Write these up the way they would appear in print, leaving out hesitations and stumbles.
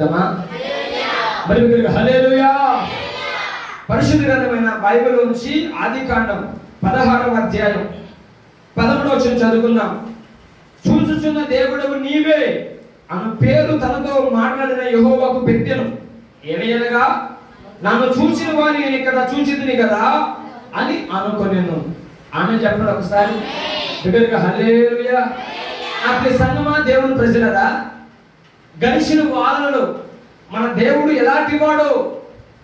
మరి హల్లెలూయా. పరిశుద్ధ గ్రంథమైన బైబిల్ నుంచి ఆదికాండం 16వ అధ్యాయం 13వ వచనం చదువుకుందాం. చూచుచున్న దేవుడవు నీవే అను పేరు తనతో మాట్లాడిన యెహోవాకు పెట్టెను. ఏమనగా నన్ను చూచిన వారిని నేను ఇక్కడ చూచితిని కదా అని అనుకొనెను. ఆమె చెప్పండి ఒకసారి బిగ్గరగా హల్లెలూయా. అప్పుడు సంగమా దేవుని ప్రజలరా, గడిచిన వారాలలో మన దేవుడు ఎలాంటి వాడు,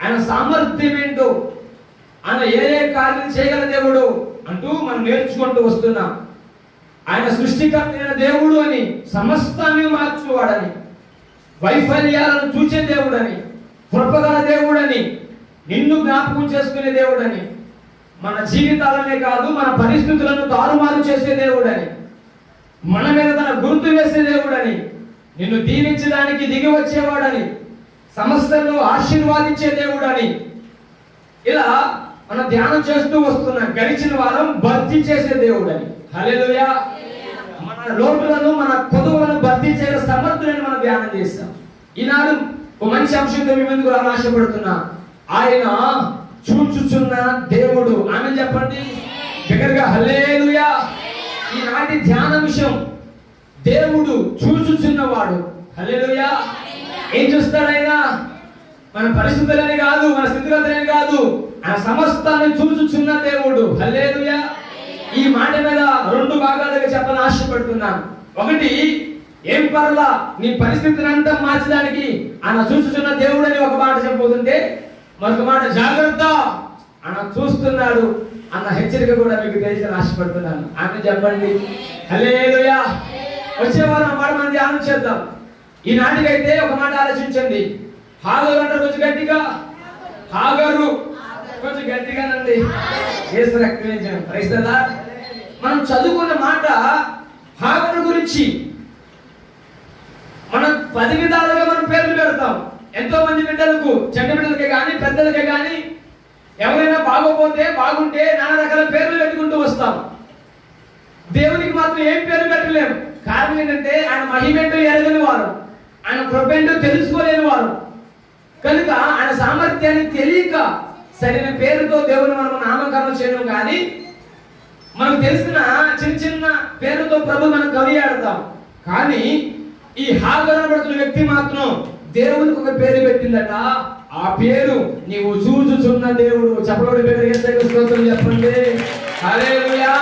ఆయన సామర్థ్యం ఏంటో, ఆయన ఏ కార్యం చేయగల దేవుడు అంటూ మనం నేర్చుకుంటూ వస్తున్నాం. ఆయన సృష్టికర్త అయిన దేవుడు అని, సమస్తాన్ని మార్చువాడని, వైఫల్యాలను చూసే దేవుడని, కృపగల దేవుడని, నిన్ను జ్ఞాపకం చేసుకునే దేవుడని, మన జీవితాలనే కాదు మన పరిస్థితులను తారుమారు చేసే దేవుడని, మన మీద తన గుర్తు వేసే దేవుడని, నిన్ను దీవించడానికి దిగి వచ్చేవాడని, సమస్యలను ఆశీర్వాదించే దేవుడని, ఇలా మనం ధ్యానం చేస్తూ వస్తున్నాం. గడిచిన వారం భర్తీ చేసే దేవుడని. హల్లెలూయా. మన లోటులను మన కొదువులను భర్తీ చేయగల సమర్థులని మనం ధ్యానం చేస్తాం. ఈనాడు ఒక మంచి అంశంతో మీ ముందుకు ఆశపడుతున్నా. ఆయన చూచుచున్న దేవుడు. ఆమె చెప్పండి దగ్గరగా హల్లెలూయా. ఈనాటి ధ్యాన విషయం, దేవుడు చూచుచున్నవాడు. హల్లెలూయా. ఏం చూస్తాడైనా? మన పరిస్థితులని కాదు, మన స్థితిగతులని కాదు, ఆ సమస్తాన్ని చూచుచున్న దేవుడు. హల్లెలూయా. ఈ మాట మీద రెండు భాగాలుగా చెప్పాలని ఆశపడుతున్నాను. ఒకటి, ఏం పర్లా నీ పరిస్థితిని అంతా మార్చడానికి ఆయన చూచుచున్న దేవుడు అని ఒక మాట చెప్పబోతుంటే, మరొక మాట జాగ్రత్త ఆయన చూస్తున్నాడు అన్న హెచ్చరిక కూడా మీకు తెలియాలని ఆశపడుతున్నాను. ఆమె చెప్పండి హల్లెలూయా. వచ్చే వారం మాట మనం ధ్యానం చేద్దాం. ఈనాటికైతే ఒక మాట ఆలోచించండి. హాగరు అంటారు కొంచెం గట్టిగా, హాగరు కొంచెం గట్టిగానండి. మనం చదువుకున్న మాట హాగరు గురించి. మనం 10 విధాలుగా మనం పేర్లు పెడతాం. ఎంతో మంది బిడ్డలకు, చెడ్డ బిడ్డలకే కానీ పెద్దలకే కానీ ఎవరైనా బాగోపోతే బాగుంటే నానా రకాల పేర్లు పెట్టుకుంటూ వస్తాం. దేవునికి మాత్రం ఏం పేరు పెట్టలేము. కారణం ఏంటంటే ఆయన మహిమేంటో ఎరగని వారు, ఆయన కృపేంటో తెలుసుకోలేని వారు. కనుక ఆయన సామర్థ్యాన్ని తెలియక సరైన పేరుతో దేవుని మనం నామకరణం చేయడం. కానీ మనకు తెలిసిన చిన్న చిన్న పేరుతో ప్రభు మనం కవియాడతాం. కానీ ఈ హాగరు పడుతున్న వ్యక్తి మాత్రం దేవునికి ఒక పేరు పెట్టిందట. ఆ పేరు నీవు చూచుచున్న దేవుడు. చెప్పబడి స్తోత్రం చెప్పండి. హల్లెలూయా,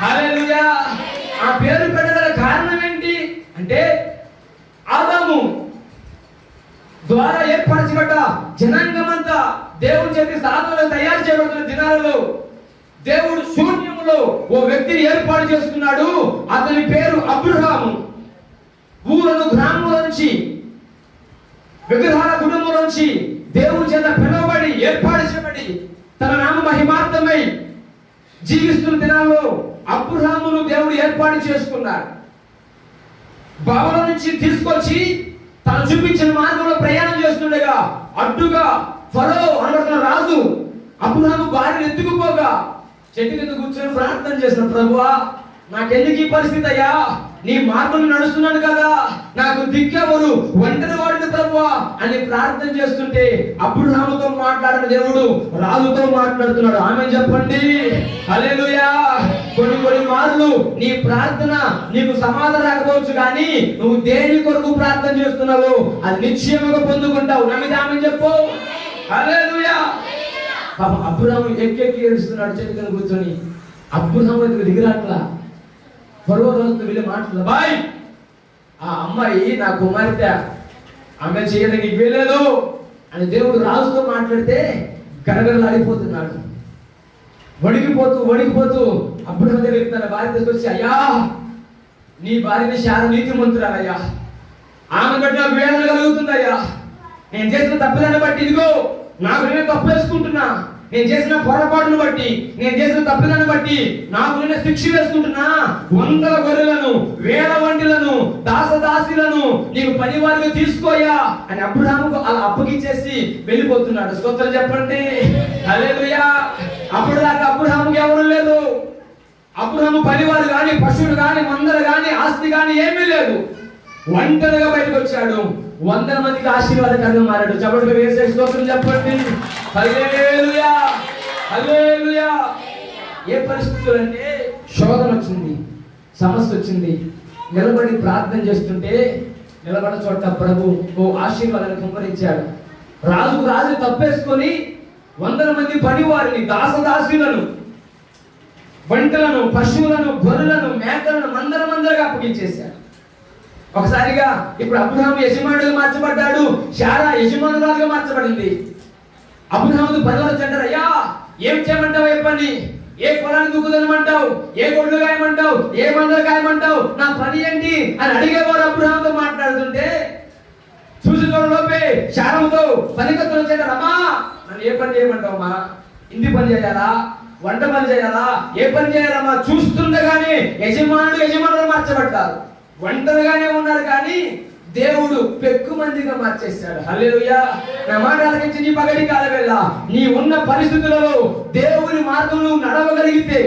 హల్లెలూయా. ఆ పేరు పెట్టగల కారణం ఏంటి అంటే, ఆదాము ద్వారా ఏర్పరచబడ్డ జనాంగమంతా దేవుని చేతి సాధనలో తయారు చేయబడుతున్న దినాలలో దేవుడు శూన్యములో ఓ వ్యక్తిని ఏర్పాటు చేసుకున్నాడు. అతని పేరు అబ్రహాము. ఊరను గ్రామం నుంచి, విగ్రహాల కుటుంబం నుంచి దేవుని చేత పిలువబడి ఏర్పాటు చేయబడి తన నామ మహిమార్థమై జీవిస్తున్న దినాల్లో అబ్రహామును దేవుడు ఏర్పాటు చేసుకున్నాడు. బాబుల నుంచి తీసుకొచ్చి తను చూపించిన మార్గంలో ప్రయాణం చేస్తుండగా అడ్డుగా ఫరో అనబడుతున్న రాజు అబ్రహాము భార్యను ఎత్తుకుపోగా చెట్టు కింద కూర్చొని ప్రార్థన చేసిన, ప్రభువా నాకెందుకు ఈ పరిస్థితి అయ్యా, నీ మార్గం నడుస్తున్నాను కదా, నాకు దిక్కెవరు, ఒంటరి వాడిని ప్రభువా అని ప్రార్థన చేస్తుంటే అబ్రహాముతో మాట్లాడిన దేవుడు రాజుతో మాట్లాడుతున్నాడు. ఆమె చెప్పండి హల్లెలూయా. కొన్ని మార్లు నీ ప్రార్థన నీకు సమాధానం రాకపోవచ్చు, కానీ నువ్వు దేని కొరకు ప్రార్థన చేస్తున్నావు అది నిశ్చయముగా పొందుకుంటావు. నమ్మితే ఆమె చెప్పు హల్లెలూయా. పాప అబ్రహాము ఎక్కి ఏడుస్తున్నాడు చెట్టు కింద కూర్చొని. అబ్రహాము ఎందుకు దిగిరాట్లా? ఫరో రోజుతో వెళ్ళి మాట్లాడదు, బాయ్ ఆ అమ్మాయి నా కుమార్తె, ఆమె చేయడానికి వెళ్ళలేదు అని దేవుడు రాజుతో మాట్లాడితే గడగడలాడిపోతున్నాడు. వణికిపోతూ అబ్రహాము దగ్గరికి తన భార్య తీసుకొచ్చి, అయ్యా నీ భార్యని చాలా నీతిమంతురాలయ్యా, ఆమె బట్టి నాకు వేదన కలుగుతుందయ్యా, నేను చేసిన తప్పుదాన్ని బట్టి ఇదిగో నాకు నేను తప్పు వేసుకుంటున్నా, నేను చేసిన పొరపాటును బట్టి, నేను చేసిన తప్పుదాన్ని బట్టి నాకు నేను శిక్ష వేసుకుంటున్నా. 100 గొర్రెలను 1000 వంటలను దాసదాసీలను నీకు పనివారిగా తీసుకోయా అని అబ్రహాముకు అలా అప్పగిచ్చేసి వెళ్ళిపోతున్నాడు. స్తోత్రం చెప్పండి హల్లెలూయా. అప్పుడు దాకా అబ్రహాముకి ఎవరు లేదు. అబ్రహాము పనివారు కానీ, పశువులు కానీ, మందలు కానీ, ఆస్తి కానీ ఏమీ లేదు. ఒంటరిగా బయటకు వచ్చాడు. 100 మందికి ఆశీర్వాదకరంగా మారాడు. చప్పట్లు వేసే స్తోత్రం చెప్పండి. హల్లెలూయా, హల్లెలూయా. ఏ పరిస్థితులు అంటే శోధన వచ్చింది, సమస్య వచ్చింది, నిలబడి ప్రార్థన చేస్తుంటే నిలబడ చోట ప్రభు ఓ ఆశీర్వాదాన్ని కుమ్మరించాడు. రాజు తప్పేసుకొని 100 మంది పనివారిని, దాసదాసులను, బంటలను, పశువులను, గొర్రెలను, మేకలను మందరగా అప్పగించేశాడు. ఒకసారిగా ఇప్పుడు అబ్రహాము యజమానుడిగా మార్చబడ్డాడు, శారా యజమానురాలుగా మార్చబడింది. అబ్రహాముకు 10 రోజులు అంటారు, అయ్యా ఏం చేయమంటావు, ఏ పని, ఏ పొలాన్ని దుక్కుదనమంటావు, ఏ గొడ్లు గాయమంటావు, ఏ మందలు గాయమంటావు, నా పని ఏంటి అని అడిగేవారు. అబ్రహాముతో మాట్లాడుతుంటే చూసుకోవడంలోపే శారముతో పనికత్తులు వచ్చాడు. అమ్మా నన్ను ఏ పని చేయమంటావు, అమ్మా ఇంటి పని చేయాలా, వంట పని చేయాలా, ఏ పని చేయాలమ్మా? చూస్తుండగానే యజమానులు మార్చబడ్డారు. ఒంటరిగానే ఉన్నారు కానీ దేవుడు పెక్కు మందిగా మార్చేశాడు. హల్లెలూయా. నా మాట ఆలకించి నీ పగటి కాల వేళ నీ ఉన్న పరిస్థితులలో దేవుని మార్గంలో నడవగలిగితే,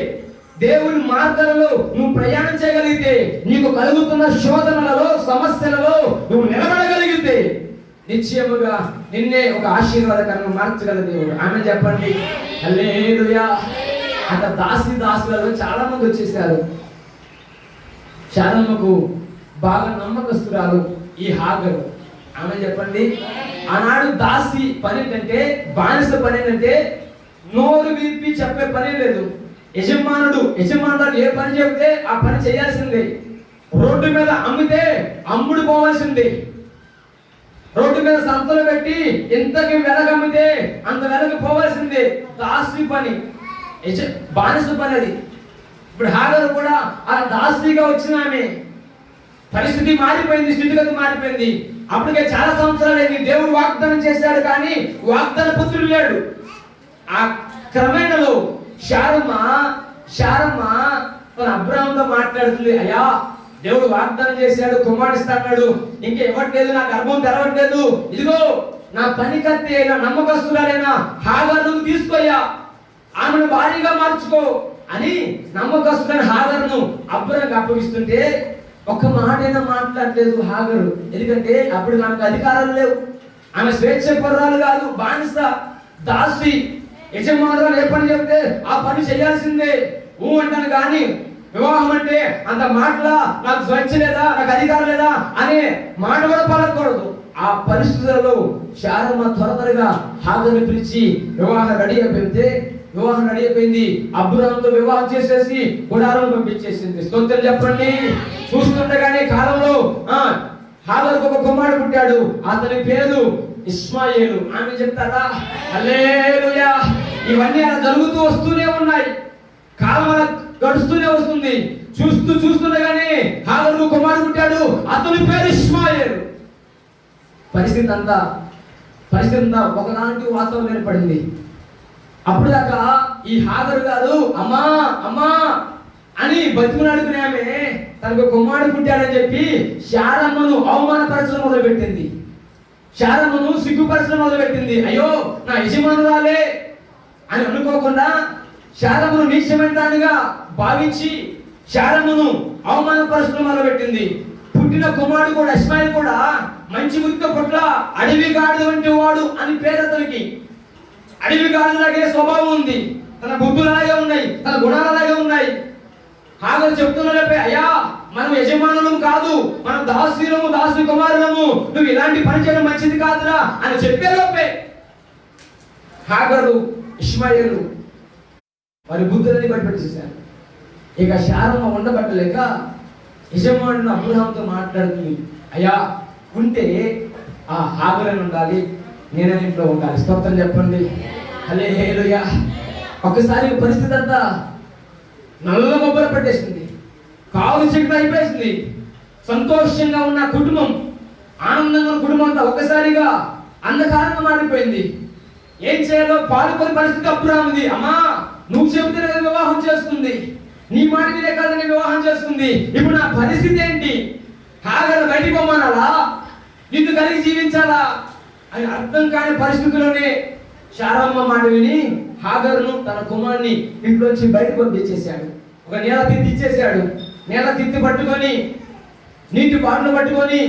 దేవుని మార్గాలలో నువ్వు ప్రయాణం చేయగలిగితే, నీకు కలుగుతున్న శోధనలలో, సమస్యలలో నువ్వు నిలబడగలిగితే నిశ్చయముగా నిన్నే ఒక ఆశీర్వాదకరంగా మార్చగల దేవుడు. ఆమె చెప్పండి హల్లెలూయా. అంత దాసులలో చాలా మంది వచ్చేసారు. శారమ్మకు బాగా నమ్మకస్తురాలు ఈ హాగరు. ఆమె చెప్పండి. ఆనాడు దాసి పని ఏంటంటే, బానిస పని ఏంటంటే నోరు విప్పి చెప్పే పని లేదు. యజమానుడు ఏ పని చెబితే ఆ పని చేయాల్సిందే. రోడ్డు మీద అమ్మితే అమ్ముడు పోవాల్సిందే. రోడ్డు మీద సంతలు పెట్టి ఇంతకి వెలగమ్మితే అంత వెలగ పోవాల్సిందే. దాసి పని, బానిస పని అది. ఇప్పుడు హాగరు కూడా ఆ దాసిగా వచ్చిన ఆమె పరిస్థితి మారిపోయింది, స్థితిగతి మారిపోయింది. అప్పటికే చాలా సంవత్సరాలు అయింది. దేవుడు వాగ్దానం చేశాడు కానీ వాగ్దాన పుత్రుడు లేడు. ఆ క్రమేణలో శారమ్మ తన అబ్రహాముతో మాట్లాడుతుంది, అయ్యా దేవుడు వాగ్దానం చేశాడు, కుమారుడిస్తాడు, ఇంకా ఇవ్వట్లేదు, నా గర్భం తెరవట్లేదు, ఇదిగో నా పనికత్తి అయినా నమ్మకస్తురాలైనా హాగరును తీసుకోయ్యా, ఆమెను భారీగా మార్చుకో అని నమ్మకస్తులైన హాగరును అబ్రహాముకు అప్పగిస్తుంటే ఒక్క మాటైనా మాట్లాడలేదు హాగరు. ఎందుకంటే అప్పుడు ఆమెకు అధికారాలు లేవు. ఆమె స్వేచ్ఛ పరురాలు కాదు, బానిస, దాసి. యజమానురాలు ఏ పని చెప్తే ఆ పని చేయాల్సిందే. అంటాను కానీ వివాహం అంటే అంత మాటలా, నాకు స్వేచ్ఛ లేదా, నాకు అధికారం లేదా అనే మాట కూడా పలకూడదు. ఆ పరిస్థితులలో శారమ్మ త్వరగా హాగరుని పిలిచి వివాహం రెడీ అయిపోయింది. అబ్రహాముతో వివాహం చేసేసి గుడారం పంపించేసింది. స్తోత్రం చెప్పండి. చూస్తుండగానే కాలంలో హాగరుకు ఒక కుమారుడు పుట్టాడు. అతని పేరు ఇష్మాయేలు. ఆమె చెప్తారా హల్లెలూయా. ఇవన్నీ అలా జరుగుతూ వస్తూనే ఉన్నాయి. కాలం అలా గడుస్తూనే వస్తుంది. చూస్తుండగానే హాగరుకు కుమారుడు పుట్టాడు. అతని పేరు ఇష్మాయేలు. పరిస్థితి అంతా ఒకలాంటి వాతావరణం ఏర్పడింది. అప్పుడు దాకా ఈ హాగరు గారు అమ్మా అని బతిమలాడుకునే ఆమె తనకు కుమారుడు పుట్టాడని చెప్పి శారమ్మను అవమానపరచడం మొదలుపెట్టింది. శారమ్మను సిగ్గుపరచడం మొదలుపెట్టింది. అయ్యో నా యజమానురాలే అని అనుకోకుండా శారమ్మను నీచమైన దానిగా భావించి శారమ్మను అవమానపరచడం మొదలుపెట్టింది. పుట్టిన కుమారుడు కూడా ఇష్మాయేలు కూడా మంచి ముద్ద పుట్ల అడవి గాడిద వంటి వాడు అని పేరు అతనికి. అడవి గాడిదలాగే స్వభావం ఉంది, తన బుద్ధులాగే ఉన్నాయి, తన గుణాలలాగే ఉన్నాయి. హాగరు చెప్తున్నట్లే, అయ్యా మనం యజమానులం కాదు, మనం దాసి కుమారులము, నువ్వు ఇలాంటి పని చేయడం మంచిది కాదురా అని చెప్పేలోపే హాగరు ఇష్మాయేలు వారి బుద్ధులని బయటపెట్టేశారు. ఇక శారమ్మ ఉండబట్టలేక యజమానుడు అబ్రహాముతో మాట్లాడుతుంది, అయ్యా ఉంటే ఆ హాగరుని ఉండాలి, నేనే ఇంట్లో ఉండాలి. స్తోత్రం చెప్పండి హల్లెలూయా. ఒకసారి పరిస్థితి అంతా నల్ల మొబ్బర పట్టేసింది, కాలు చీకటి అయిపోయింది. సంతోషంగా ఉన్న కుటుంబం, ఆనందంగా ఉన్న కుటుంబం అంతా ఒక్కసారిగా అంధకారంగా మారిపోయింది. ఏం చేయాలో పాడుకొని పరిస్థితి అబ్రహాముది. అమ్మా నువ్వు చెబితే నేను వివాహం చేసుకుంది, నీ మాట మీదే కాదు నేను వివాహం చేసుకుంది, ఇప్పుడు నా పరిస్థితి ఏంటి? హాగరు బయటికి పోమనాలా, నిన్ను కలిగి జీవించాలా అని అర్థం కాని పరిస్థితుల్లోనే శారమ్మ మాట విని హాగరును తన కుమారుని ఇంట్లోంచి బయటకు పంపించేశాడు. ఒక నేల తిత్తి ఇచ్చేశాడు. నేల తిత్తి పట్టుకొని నీటి బాటలు పట్టుకొని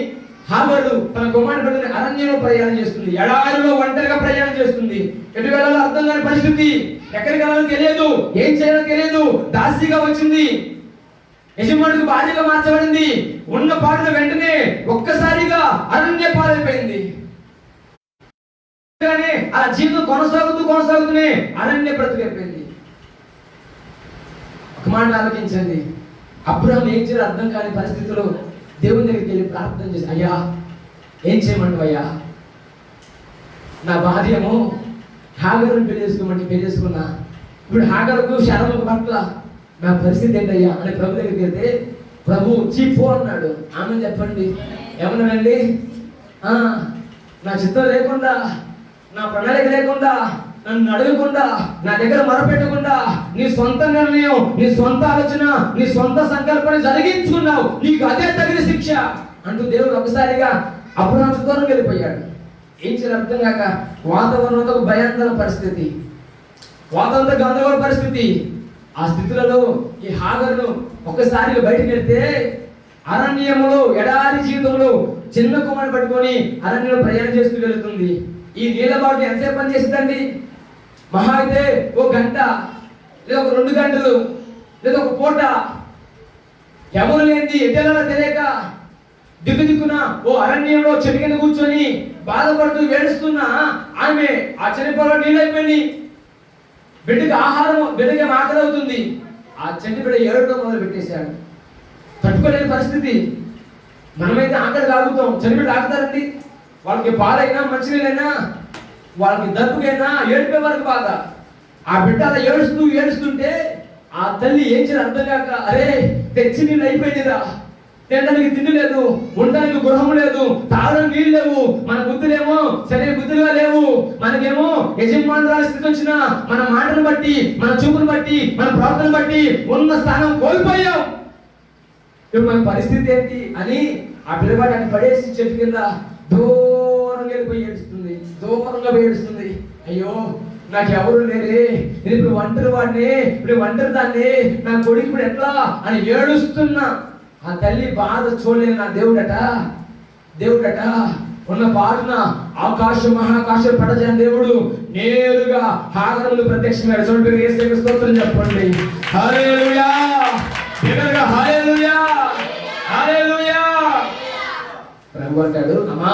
హాగరు తన కుమారుని పట్టుకుని అరణ్యంలో ప్రయాణం చేస్తుంది, ఎడారిలో ఒంటరిగా ప్రయాణం చేస్తుంది. ఎటు వెళ్ళాలో అర్థం కాని పరిస్థితి, ఎక్కడికి వెళ్ళాలో తెలియదు, ఏం చేయాలో తెలియదు. దాసిగా వచ్చింది, యజమానుడికి భార్యగా మార్చబడింది. ఉన్న పాటల వెంటనే ఒక్కసారిగా అరణ్య పాలైపోయింది. ఆ జీవితం కొనసాగుతూనే అరణ్య బ్రతుకైపోయింది. ఒక మాట ఆలోచించండి, అబ్రహాం ఏం చేయాలో అర్థం కాని పరిస్థితిలో దేవుని దగ్గరికి వెళ్ళి ప్రార్థన చేసి, అయ్యా ఏం చేయమంటావు అయ్యా, నా భార్య ఏమో హాగరుని పెళ్లి చేసుకున్నా, ఇప్పుడు హాగరుకు శారముకు పట్ల నా పరిస్థితి ఏంటయ్యా అని ప్రభు దగ్గరికి వెళ్తే ప్రభు చీపో అన్నాడు. ఆమె చెప్పండి ఏమన్నానండి, నా చిత్తం లేకుండా, నా ప్రణాళిక లేకుండా, నన్ను అడగకుండా, నా దగ్గర మొరపెట్టకుండా, నీ సొంత నిర్ణయం, నీ సొంత ఆలోచన, నీ సొంత సంకల్పన జరిగించుకున్నావు, నీకు అదే తగిన శిక్ష అంటూ దేవుడు ఒకసారిగా అబ్రహాం దూరం వెళ్ళిపోయాడు. ఏం చేయాలి అర్థం కాక వాతావరణంతో భయంకర పరిస్థితి, వాతావరణ గందరగోళ పరిస్థితి. ఆ స్థితులలో ఈ హాగరును ఒక్కసారిగా బయటకు వెళ్తే అరణ్యములో ఎడారి జీవితంలో చిన్న కుమారుని పట్టుకొని అరణ్యంలో ప్రయాణం చేస్తూ వెళుతుంది. ఈ నీళ్ళ బాటు ఎంతసేపు పని చేస్తుందండి? మహా అయితే ఒక గంట, లేదా ఒక 2 గంటలు, లేదా ఒక పూట. ఎవరు లేనిది ఎటెలా తెలియక దిక్కున ఓ అరణ్యంలో చెట్టు కింద కూర్చొని బాధపడుతూ వేడుస్తున్న ఆమె ఆ చెనిపోలో నీళ్ళైపోయింది. బిడ్డకి ఆకలి అవుతుంది. ఆ చెట్టు బిడ్డ ఏడవడం మొదలు పెట్టేశాడు. తట్టుకోలేని పరిస్థితి. మనమైతే ఆకలి తాగుతాం, చనిపోయి ఆగుతారండి. వాళ్ళకి పాలైనా మంచినీళ్ళైనా, వాళ్ళకి దప్పుకైనా ఏడిపే వరకు బాగా. ఆ బిడ్డ అలా ఏడుస్తుంటే ఆ తల్లి ఏం చేయాలి అర్థం కాక, అరే తెచ్చి నీళ్ళు అయిపోయిందిరా, తినడానికి తిండి లేదు, ఉండడానికి గృహం లేదు, తాగడానికి నీళ్ళు లేవు, మన బుద్ధులేమో సరైన బుద్ధులుగా లేవు, మనకేమో యజమానురాల స్థితి వచ్చిన మన మాటను బట్టి, మన చూపును బట్టి, మన ప్రవర్తన బట్టి ఉన్న స్థానం కోల్పోయాం. ఇప్పుడు మన పరిస్థితి ఏంటి అని ఆ పిల్లవాడు అని పడేసి చెట్టు కింద దూరంగా వెళ్ళిపోయి ఏడుస్తుంది, దూరంగా పోయి ఏడుస్తుంది. అయ్యో నాకు ఎవరు లేరే, నేను ఇప్పుడు ఒంటరి వాడిని, ఇప్పుడు ఒంటరి దాన్ని, నా కొడుకు ఇప్పుడు ఎట్లా అని ఏడుస్తున్నా. ఆ తల్లి బాధ చూడలేని నా దేవుడట ఉన్న పాటన ఆకాశం మహాకాశం పడజన దేవుడు నేరుగా హాగరును ప్రత్యక్షంగా చూడండి. యేసుకి స్తోత్రం చెప్పండి. హల్లెలూయా, బిగ్గరగా హల్లెలూయా, హల్లెలూయా. ప్రభు అంటాడు, అమ్మా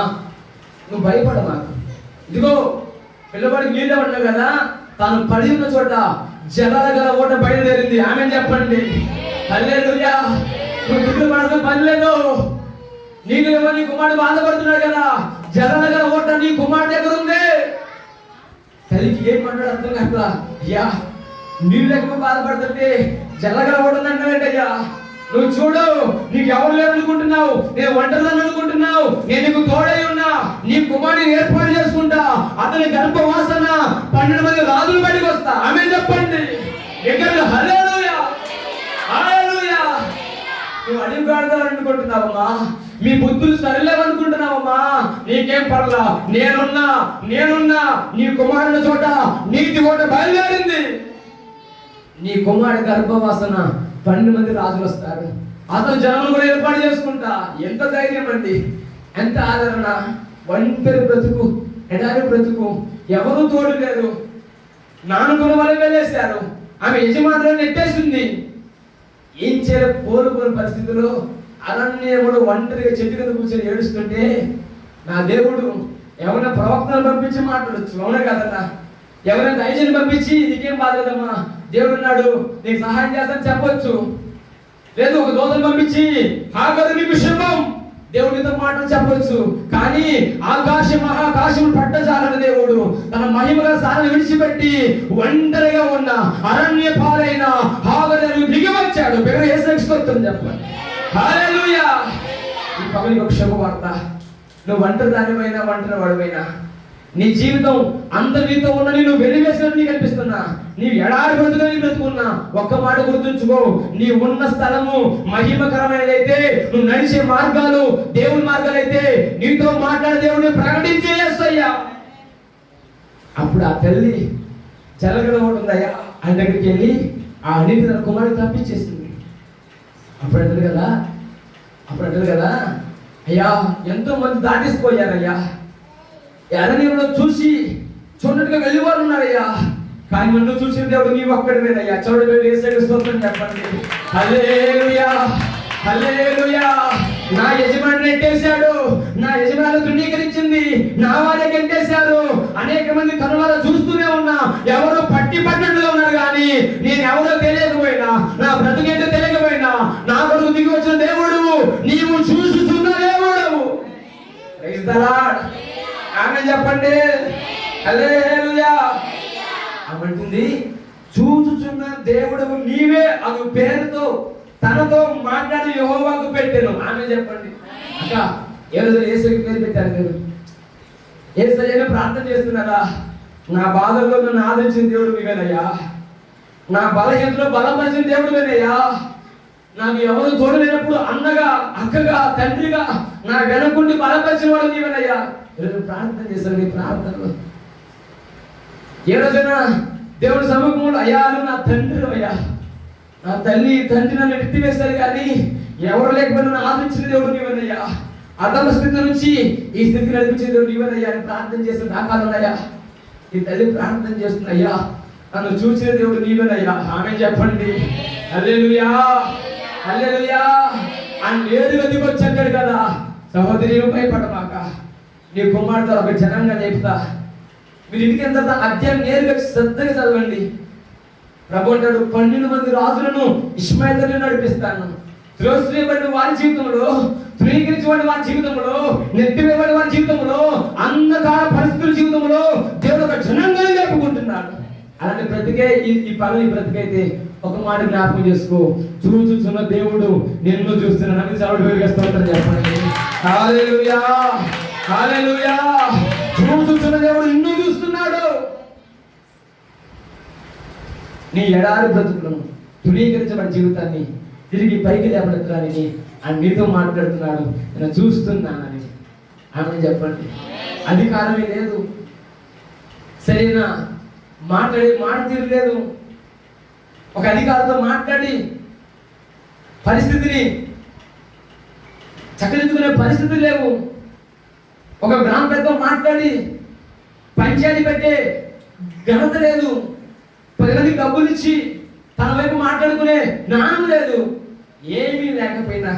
నువ్వు భయపడ మాకు, ఇదిగో పిల్లవాడికి నీళ్ళు ఉన్నావు కదా, తాను పడి ఉన్న చోట జలాల గల ఓట బయలుదేరింది. ఆమె చెప్పండి. హల్లెలూయా. నువ్వు దిగులు పడాల్సిన పని లేదు. నీకు ఏమో నీ కుమారుడు బాధపడుతున్నాడు కదా, జలాల గల ఓట నీ కుమారుడు దగ్గర ఉంది. తల్లికి ఏం మాట్లాడు అర్థం కాక, అయ్యా నీళ్ళు లేకపోతే బాధపడుతుంటే జల్లగల ఓట ఉందంటావేంటయ్యా, నువ్వు చూడు నీకు ఎవరు లేరు అనుకుంటున్నావు, నేను ఒంటరిదని అనుకుంటున్నావు, నేను నీకు తోడై ఉన్నా, నీ కుమారుడిని ఏర్పాటు చేసుకుంటా, అతని గర్భవాసన 12 మంది రాజులు బయటకు వస్తా. ఆమె చెప్పండి. ఎక్కడ హల్లెలూయా, హల్లెలూయా. నువ్వు అడిగాడుగా అనుకుంటున్నావమ్మా, మీ బుద్ధులు సరిలేవనుకుంటున్నావమ్మా, నీకేం పర్లా, నేనున్నా. నీ కుమారుని చోట నీతి ఓట బయలుదేరింది. నీ కుమారుడి గర్భవాసన 12 మంది రాజులు వస్తారు, అతను జనములు కూడా ఏర్పాటు చేసుకుంటా. ఎంత ధైర్యం అండి, ఎంత ఆదరణ. ఒంటరి బ్రతుకు, ఎడారి బ్రతుకు, ఎవరు తోడు లేరు, నానుకున్న వాళ్ళే వెళ్ళేశారు. ఆమె యజమానులను నెట్టేసింది. ఏం చేయాలి కోరుకోని పరిస్థితుల్లో అరణ్యముడు ఒంటరిగా చెట్టు కింద కూర్చొని ఏడుస్తుంటే నా దేవుడు ఎవరైనా ప్రవక్తను పంపించి మాట్లాడచ్చు, అవునా కదన్నా? ఎవరైనా దైజని పంపించి నీకేం బాధలేదమ్మా, దేవుడు ఉన్నాడు నీకు సహాయం చేస్తాను చెప్పొచ్చు. లేదు ఒక దూతను పంపించి హాగరు నీకు శుభం, దేవుడితో మాటలు చెప్పొచ్చు. కానీ మహాకాశం పట్టజాలని దేవుడు తన మహిమల సారని విడిచిపెట్టి ఒంటరిగా ఉన్న అరణ్య పాలైన హాగరు దిగి వచ్చాడు. యేసుకి స్తోత్రం చెప్పండి. హల్లెలూయా. ఈ పగలికి ఒక శుభవార్త. నువ్వు ఒంటరి దానివైనా ఒంటరి వాడివైనా, నీ జీవితం అందరితో ఉన్న నువ్వు వెలివేసినట్టు నీకు అనిపిస్తున్నా, నీవు ఎడారి బ్రతుకుని బ్రతుకున్నా, ఒక్క మాట గుర్తుంచుకో, నీ ఉన్న స్థలము మహిమకరమైనదైతే, నువ్వు నడిచే మార్గాలు దేవుని మార్గాలు అయితే, నీతో మాట్లాడే దేవుడిని ప్రకటించేయ్యా. అప్పుడు ఆ తల్లి జలగడ ఉంటుందయ్యా ఆయన దగ్గరికి వెళ్ళి ఆ నీటి తన కుమారుడు తప్పించేసింది. అప్పుడు అంటారు కదా అయ్యా ఎంతో మంది దాటిసిపోయారయ్యా, అరణ్యంలో చూసి చూడట్టుగా వెళ్ళివారు ఉన్నారయ్యా, కానీ నన్ను చూసిన దేవుడు నీ ఒక్కడివేనయ్యా. చూడండి యేసయ్యకు స్తోత్రం చెప్పండి. హల్లెలూయా, హల్లెలూయా. నా యజమాని నెట్టేశాడు, నా యజమాని తృణీకరించింది, నా వారే గెంటేశారు. అనేక మంది కనులారా చూస్తూనే ఉన్నా, ఎవరో పట్టినట్టుగా ఉన్నారు, కానీ నేను ఎవరో తెలియకపోయినా, నా బ్రతుకేంటో తెలియకపోయినా, నా కొరకు దిగి వచ్చిన దేవుడు, నీవు చూస్తున్న దేవుడు. Praise the lord. ఆమేన్ చెప్పండి. హల్లెలూయా. అమంటుంది చూచుచున్న దేవుడు నీవే అను పేరుతో తనతో మాట్లాడి యెహోవాకు పెట్టాను. ఆమె చెప్పండి. అక్క ఏ రోజు యేసుకి పేరు పెట్టారు మీరు? యేసయ్యను ప్రార్థన చేస్తున్నారా? నా బాధల్లో నన్ను ఆదరించిన దేవుడు నీవేనయ్యా, నా బలహీనతలో బలపరిచిన దేవుడు నీవేనయ్యా, నాకు ఎవరు తోడు లేనప్పుడు అన్నగా, అక్కగా, తండ్రిగా నా వెనకుండి బలపరిచిన వాడు నీవేనయ్యా. ఈరోజు ప్రార్థన చేశాను. నీ ప్రార్థనలో ఏ రోజైనా దేవుడి సముఖంలో అయ్యా నా తండ్రి అయ్యా, నా తల్లి తండ్రి నన్ను ఎత్తివేశారు, కానీ ఎవరు లేకపోయినా నన్ను ఆదరించిన దేవుడు నీవేనయ్యా, అధమ స్థితి నుంచి ఈ స్థితికి నడిపించే దేవుడు నీవేనయ్యా అని ప్రార్థన చేసిన దాఖలున్నాయా? ఈ తల్లి ప్రార్థన చేస్తున్నాయ్యా, నన్ను చూసిన దేవుడు నీవేనయ్యా. ఆమేన్ చెప్పండి. హల్లెలూయా, హల్లెలూయా. ఆ నేరుగా దిగొచ్చాడు కదా, సహోదరి భయపడమాక, నీ కుమారుడు ఒక జనంగా చెప్తా. మీరు ఇంటికి ఎంత అధ్యాయం నేరుగా శ్రద్ధగా చదవండి. ప్రభు అంటాడు, 12 మంది రాజులను ఇష్మాయేలుతో నడిపిస్తాను. త్రోసివేయబడిన వారి జీవితంలో, తృణీకరించబడిన వారి జీవితంలో, నెట్టివేయబడిన వారి జీవితంలో, అంధకార పరిస్థితుల జీవితంలో దేవుడు ఒక జనంగా జరుపుకుంటున్నాడు. అలాంటి బ్రతికే ఈ పగలు బ్రతికైతే ఒక మాట జ్ఞాపకం చేసుకో, చూస్తున్న దేవుడు నిన్ను చూస్తున్నాడు. అని చావుడు వేగేస్తుంటారు చెప్పండి. హల్లెలూయా, హల్లెలూయా. చూస్తున్న దేవుడు నిన్ను చూస్తున్నాడు. నీ ఎడారి బ్రతుకులను, తృణీకరించబడిన జీవితాన్ని తిరిగి పైకి లేపడానికి ఆయన నీతో మాట్లాడుతున్నాడు. నేను చూస్తున్నానని. ఆమె చెప్పండి. అధికారమే లేదు, సరైన మాట్లాడే మాట తీరు లేదు. ఒక అధికారితో మాట్లాడి పరిస్థితిని చక్కదిద్దుకునే పరిస్థితులు లేవు. ఒక గ్రామ పెద్దతో మాట్లాడి పంచాయతీ పెట్టే ఘనత లేదు. 10 మందికి డబ్బులు ఇచ్చి తన వైపు మాట్లాడుకునే జ్ఞానం లేదు. ఏమీ లేకపోయినా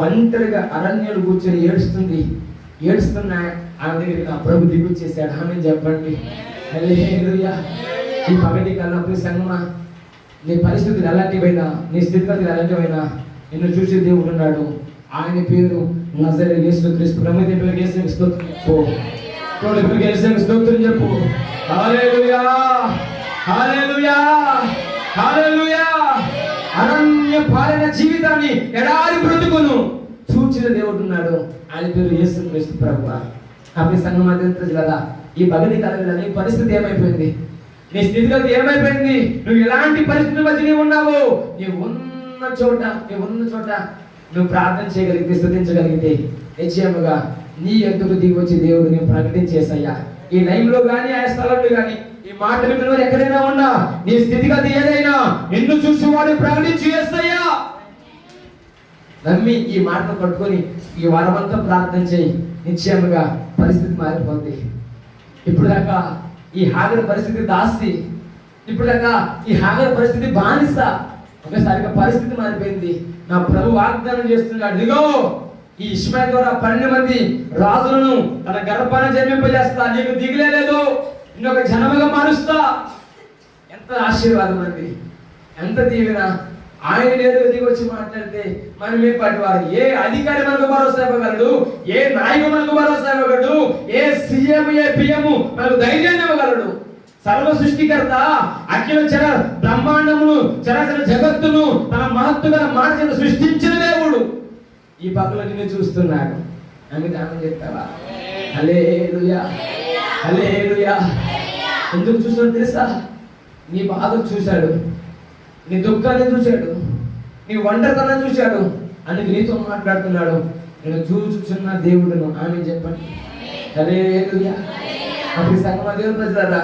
ఒంటరిగా అరణ్యాలు కూర్చొని ఏడుస్తున్నా ఆమె దగ్గరికి నా ప్రభు దిగుచ్చేసాడు. ఆమె చెప్పండి. హల్లెలూయా. ఈ పగటి కన్నప్పుడు సంగమా, నీ పరిస్థితులు ఎలాంటివైనా, నీ స్థితిగతులు ఎలాంటివైనా నిన్ను చూసే దేవుడు ఉన్నాడు. ఆయన పేరు నజరేయుడైన యేసుక్రీస్తు. ప్రభువైన యేసుకి స్తోత్రం చెప్పు. ప్రభువైన యేసుకి స్తోత్రం చెప్పు. హల్లెలూయా, హల్లెలూయా, హల్లెలూయా. అరణ్య పాలన జీవితాన్ని, ఎడారి బ్రతుకును చూచిన దేవుడు ఉన్నాడు. ఆయన పేరు యేసుక్రీస్తు ప్రభువా. అప్పుడు సంఘం అదే కదా, ఈ పగటి కాలంలో నీ పరిస్థితి ఏమైపోయింది? నీ స్థితిగతి ఏమైపోయింది? నువ్వు ఎలాంటి పరిస్థితుల మధ్య నీవు ఉన్నావు? నీవు ఉన్న చోట నువ్వు ప్రార్థన చేయగలిగితే, స్తుతించగలిగితే నిశ్చయముగా నీ ఎదుగు దిగి వచ్చి దేవుడిని ప్రకటించేసయ్యా. ఈ లైవ్లో కానీ, ఆ స్థలంలో కానీ, ఈ మాటలు మీరు ఎక్కడైనా ఉన్నా, నీ స్థితిగతి ఏదైనా నిన్ను చూసి వాడు ప్రకటించి చేస్తాయా. నమ్మి ఈ మాటను పట్టుకొని ఈ వారమంతా ప్రార్థన చేయి. నిశ్చయముగా పరిస్థితి మారిపోతుంది. ఇప్పుడు దాకా ఈ హాగర్ పరిస్థితి దాస్తి, ఇప్పుడు దాకా ఈ హాగర్ పరిస్థితి బానిస. ఒకసారిగా పరిస్థితి మారిపోయింది. నా ప్రభు వాగ్దానం చేస్తున్నాడు, ఇదిగో ఈ ఇష్మాయేలు ద్వారా 12 మంది రాజులను తన గర్భాన జన్మింపజేస్తా, నీకు దిగులే లేదు, ఇంకొక జనముగా మారుస్తా. ఎంత ఆశీర్వాదం అండి, ఎంత దీవెన. ఆయన లేదు దిగి వచ్చి మాట్లాడితే మనం ఏ పాటి వారు? ఏ అధికారి మనకు భరోసా ఇవ్వగలడు? ఏ నాయకుడు మనకు భరోసా ఇవ్వగలడు? ఏ సీఎం, ఏ పిఎం మనకు ధైర్యాన్ని ఇవ్వగలడు? సర్వ సృష్టికర్త అఖిల చర బ్రహ్మాండమును, చరాచర జగత్తును తన మహత్తుగా మాట సృష్టించిన దేవుడు ఈ పక్కలో నిన్ను చూస్తున్నాడు. అందుకే ఆమె చెప్తావా? హల్లెలూయా, హల్లెలూయా. ఎందుకు చూసాడు తెలుసా? నీ బాధను చూశాడు, నీ దుఃఖాన్ని చూశాడు, నీ ఒంటరితనం చూశాడు. అందుకు నీతో మాట్లాడుతున్నాడు. నేను చూచుచున్న దేవుడును. ఆమె చెప్పండి. హల్లెలూయా. అప్పుడు సంగమ దేవుని ప్రజలారా,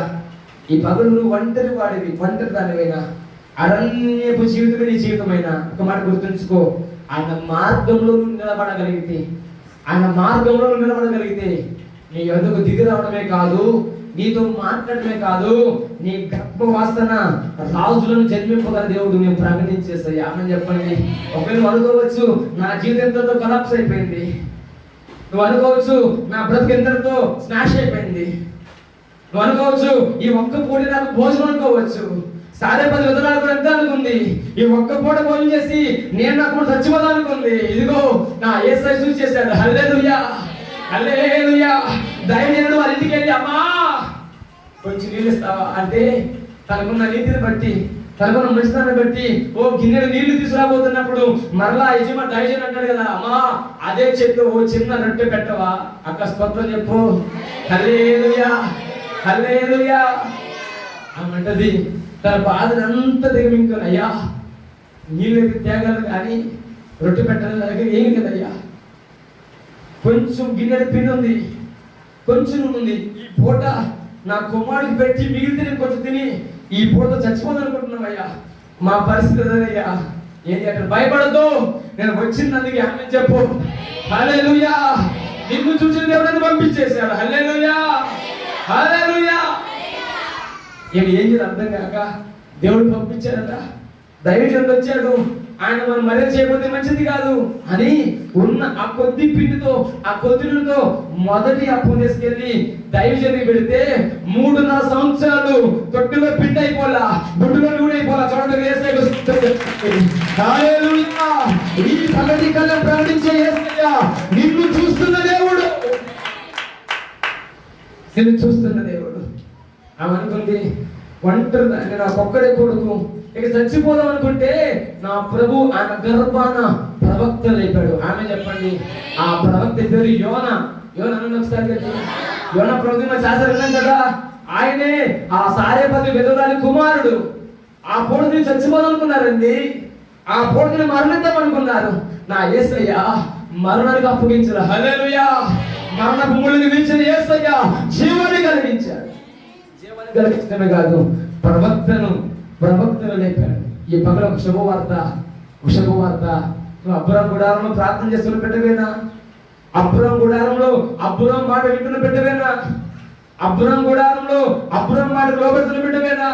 ఈ పగలు నువ్వు ఒంటరి వాడివి, ఒంటరి దానివైనా, అరణ్యపు జీవితమే నీ జీవితమైనా, ఒక మాట గుర్తుంచుకో, ఆయన మార్గంలో నువ్వు నిలబడగలిగితే, ఆయన మార్గంలో నిలబడగలిగితే నీ యొద్దకు దిగి రావడమే కాదు, నీతో మాట్లాడమే కాదు, నీ గర్భవాసన రాజులను జన్మింపగల దేవుడు నేను ప్రకటించేస్తాయి. ఆమె చెప్పండి. ఒకవేళ అనుకోవచ్చు నా జీవితం ఎంతతో కొలాప్స్ అయిపోయింది, నువ్వు అనుకోవచ్చు నా బ్రతుకు ఎంతతో స్మాష్ అయిపోయింది, నువ్వు అనుకోవచ్చు ఈ ఒక్క పూట నాకు భోజనం అనుకోవచ్చు, సారే 10 విధురాలు కూడా ఎంత అనుకుంది, ఈ ఒక్క పూట భోజనం చేసి నేను నాకు చచ్చిపోదా అనుకుంది. ఇదిగో నా యేసయ్య చూసి చేశాడు. హల్లెలూయా, హల్లెలూయా. దైవజనుడు వాళ్ళ ఇంటికి వెళ్ళి అమ్మా కొంచెం నీళ్ళు ఇస్తావా అంటే తనకున్న నీతిని బట్టి, తనకున్న మంచితనాన్ని బట్టి ఓ గిన్నెడు నీళ్లు తీసుకురాబోతున్నప్పుడు మరలా దైవజనుడు అంటాడు కదా, అమ్మా అదే చెప్పు ఓ చిన్న రొట్టె పెట్టవా, అక్క స్తోత్రం చెప్పు. హల్లెలూయా, హల్లెలూయా. ఆమంటది తన బాధనంతా దిగమింగుని, అయ్యా నీళ్ళు త్యాగాలు కానీ రొట్టె పెట్టడం దగ్గర ఏమి కదయ్యా, కొంచెం గిన్నెడు పిండి ఉంది, కొంచెం ఉంది, ఈ పూట నా కుమారుడికి పెట్టి మిగిలితే నేను కొంచెం తిని ఈ పూట చచ్చిపోదాం అనుకుంటున్నావయ్యా, మా పరిస్థితి అదయ్యా. ఏంటి అక్కడ భయపడద్దు, నేను వచ్చినందుకు ఆమె చెప్పు. హల్లెలూయా. నిన్ను చూసిన దేవుడిని పంపించేశాడు. హల్లెలూయా, హల్లెలూయా. ఏం చేయాలి అర్థం కాక దేవుడు పంపించాడట, దైవజనుడు వచ్చాడు, ఆయన మనం మర్యాద చేయకపోతే మంచిది కాదు అని ఉన్న ఆ కొద్ది పిండితో ఆ కొద్దితో మొదటి అప్పు తీసుకెళ్ళి దైవజనుడికి పెడితే 3.5 సంవత్సరాలు తొట్టులో పిండి అయిపోలా, గుడ్డులో నూనె అయిపోలా. చూడండి హల్లెలూయా. ఈ పగటి కళ ప్రకటించే యేసయ్య నిన్ను చూస్తున్న దేవుడు, నిన్ను చూస్తున్న దేవుడు. ఆమె అనుకుంది ఒంటరి నాకు ఒక్కడే కొడుకు, ఇక చచ్చిపోదాం అనుకుంటే నా ప్రభు ఆయన గర్భాన ప్రవక్త లేపాడు. ఆమె చెప్పండి. ఆ ప్రవక్త పేరు యోనా. యోనా అన్న ఒకసారి కదా, యోనా ప్రవక్త శాస్త్రం విన్నాం కదా, ఆయనే ఆ సారేపతి విధవరాలి కుమారుడు. ఆ పూడిని చచ్చిపోదాం అనుకున్నారండి, ఆ పూడిని మరణిద్దాం అనుకున్నారు. నా యేసయ్య మరణానికి అప్పగించారు. హల్లెలూయా. మరణపు ముళ్ళని విడిచిన యేసయ్య జీవాన్ని కలిగించాడు. జీవాన్ని కలిగించడమే కాదు, ప్రవక్తను లేపాడు. ఈ పగల ఒక శుభవార్త. నువ్వు అబ్రాం గుడారంలో ప్రార్థన చేస్తున్న పెట్టవేనా? అబ్రాం గుడారంలో అబ్రాం మాట వింటున్న పెట్టవేనా? అబ్రాం గుడారంలో అబ్రాం మాట లోబడుతున్న పెట్టవేనా?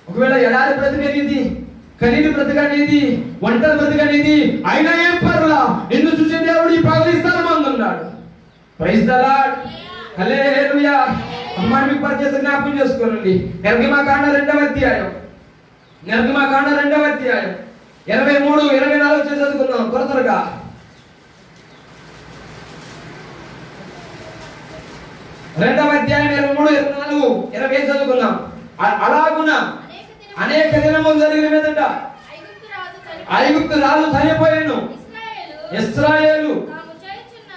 ఒకవేళ ఎడారి బ్రతికనేది, కనీటి బ్రతికనేది, ఒంటరి బ్రతికనేది అయినా ఏం పర్లా, నిన్ను చూసే దేవుడు ఈ పగలిస్తాను మందున్నాడు. Praise the Lord. హల్లెలూయా. అమ్మాయి మీకు పరిచయం జ్ఞాపకం చేసుకోనండి. నిర్గమకాండ 2వ అధ్యాయం, నిర్గమకాండ 2వ అధ్యాయం 23, 24 చదువుకుందాం త్వరగా. రెండవ అధ్యాయం 23, 24, 25 చదువుకుందాం. అలాగున అనేక దినములు జరిగిన మీదట ఐగుప్తు రాజు చనిపోయాను. ఇశ్రాయేలు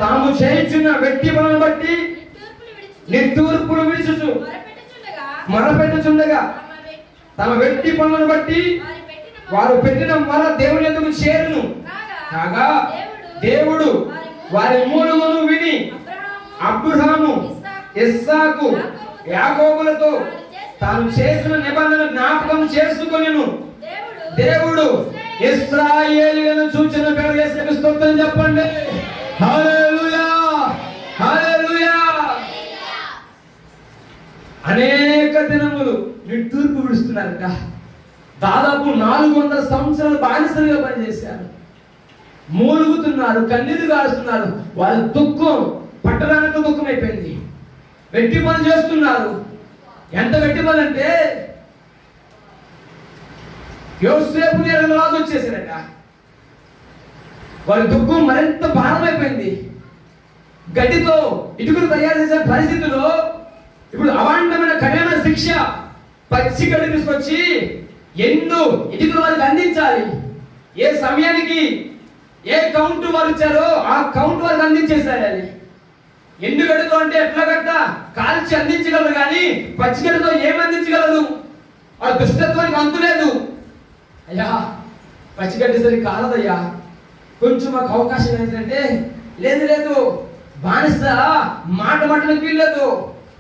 తాము చేయుచున్న వెట్టి పనులను బట్టి నిట్టూర్పులు విడుచుచు మొరపెట్టుచుండగా తమ వెట్టి పనులను బట్టి వారు పెట్టిన మొర దేవుని ఎదుగు చేరును కాగా దేవుడు వారి మూలుగును విని అబ్రహాము, ఇస్సాకు, యాకోబులతో తాను చేసిన నిబంధన జ్ఞాపకం చేసుకొనెను. దేవుడు ఇశ్రాయేలీయులను చూచిన పేరు యేసుకు స్తోత్రం చెప్పండి. హల్లెలూయా, హల్లెలూయా. అనేక దినములు నిట్టూర్పు విడుస్తున్నారట. దాదాపు 400 సంవత్సరాలు బానిసలుగా పనిచేశారు. మూలుగుతున్నారు, కన్నీరు కారుస్తున్నారు. వాళ్ళ దుఃఖం పట్టడానికి దుఃఖం అయిపోయింది. వెట్టి పని చేస్తున్నారు. ఎంత వెట్టి పని అంటే యోసేపు రాజు వచ్చేసారట. వాళ్ళ దుఃఖం మరింత భారమైపోయింది. గడ్డితో ఇటుకలు తయారు చేసే పరిస్థితుల్లో ఇప్పుడు అవాండమైన కఠిన శిక్ష, పచ్చి గడ్డి తీసుకొచ్చి ఎన్నో ఇటుకలు వారికి అందించాలి. ఏ సమయానికి ఏ కౌంట్ వారు ఇచ్చారో ఆ కౌంట్ వారికి అందించేశారు. అది ఎండు గడ్డతో అంటే ఎట్లా గడ్డ కాల్చి అందించగలరు, కానీ పచ్చిగడ్డతో ఏం అందించగలరు? వాళ్ళ దుష్టత్వానికి అంతు లేదు. అయ్యా పచ్చిగడ్డి సరి కాలదయ్యా, కొంచెం మాకు అవకాశం ఏంటంటే లేదు బానిస మాట మాటలకు వీల్లేదు,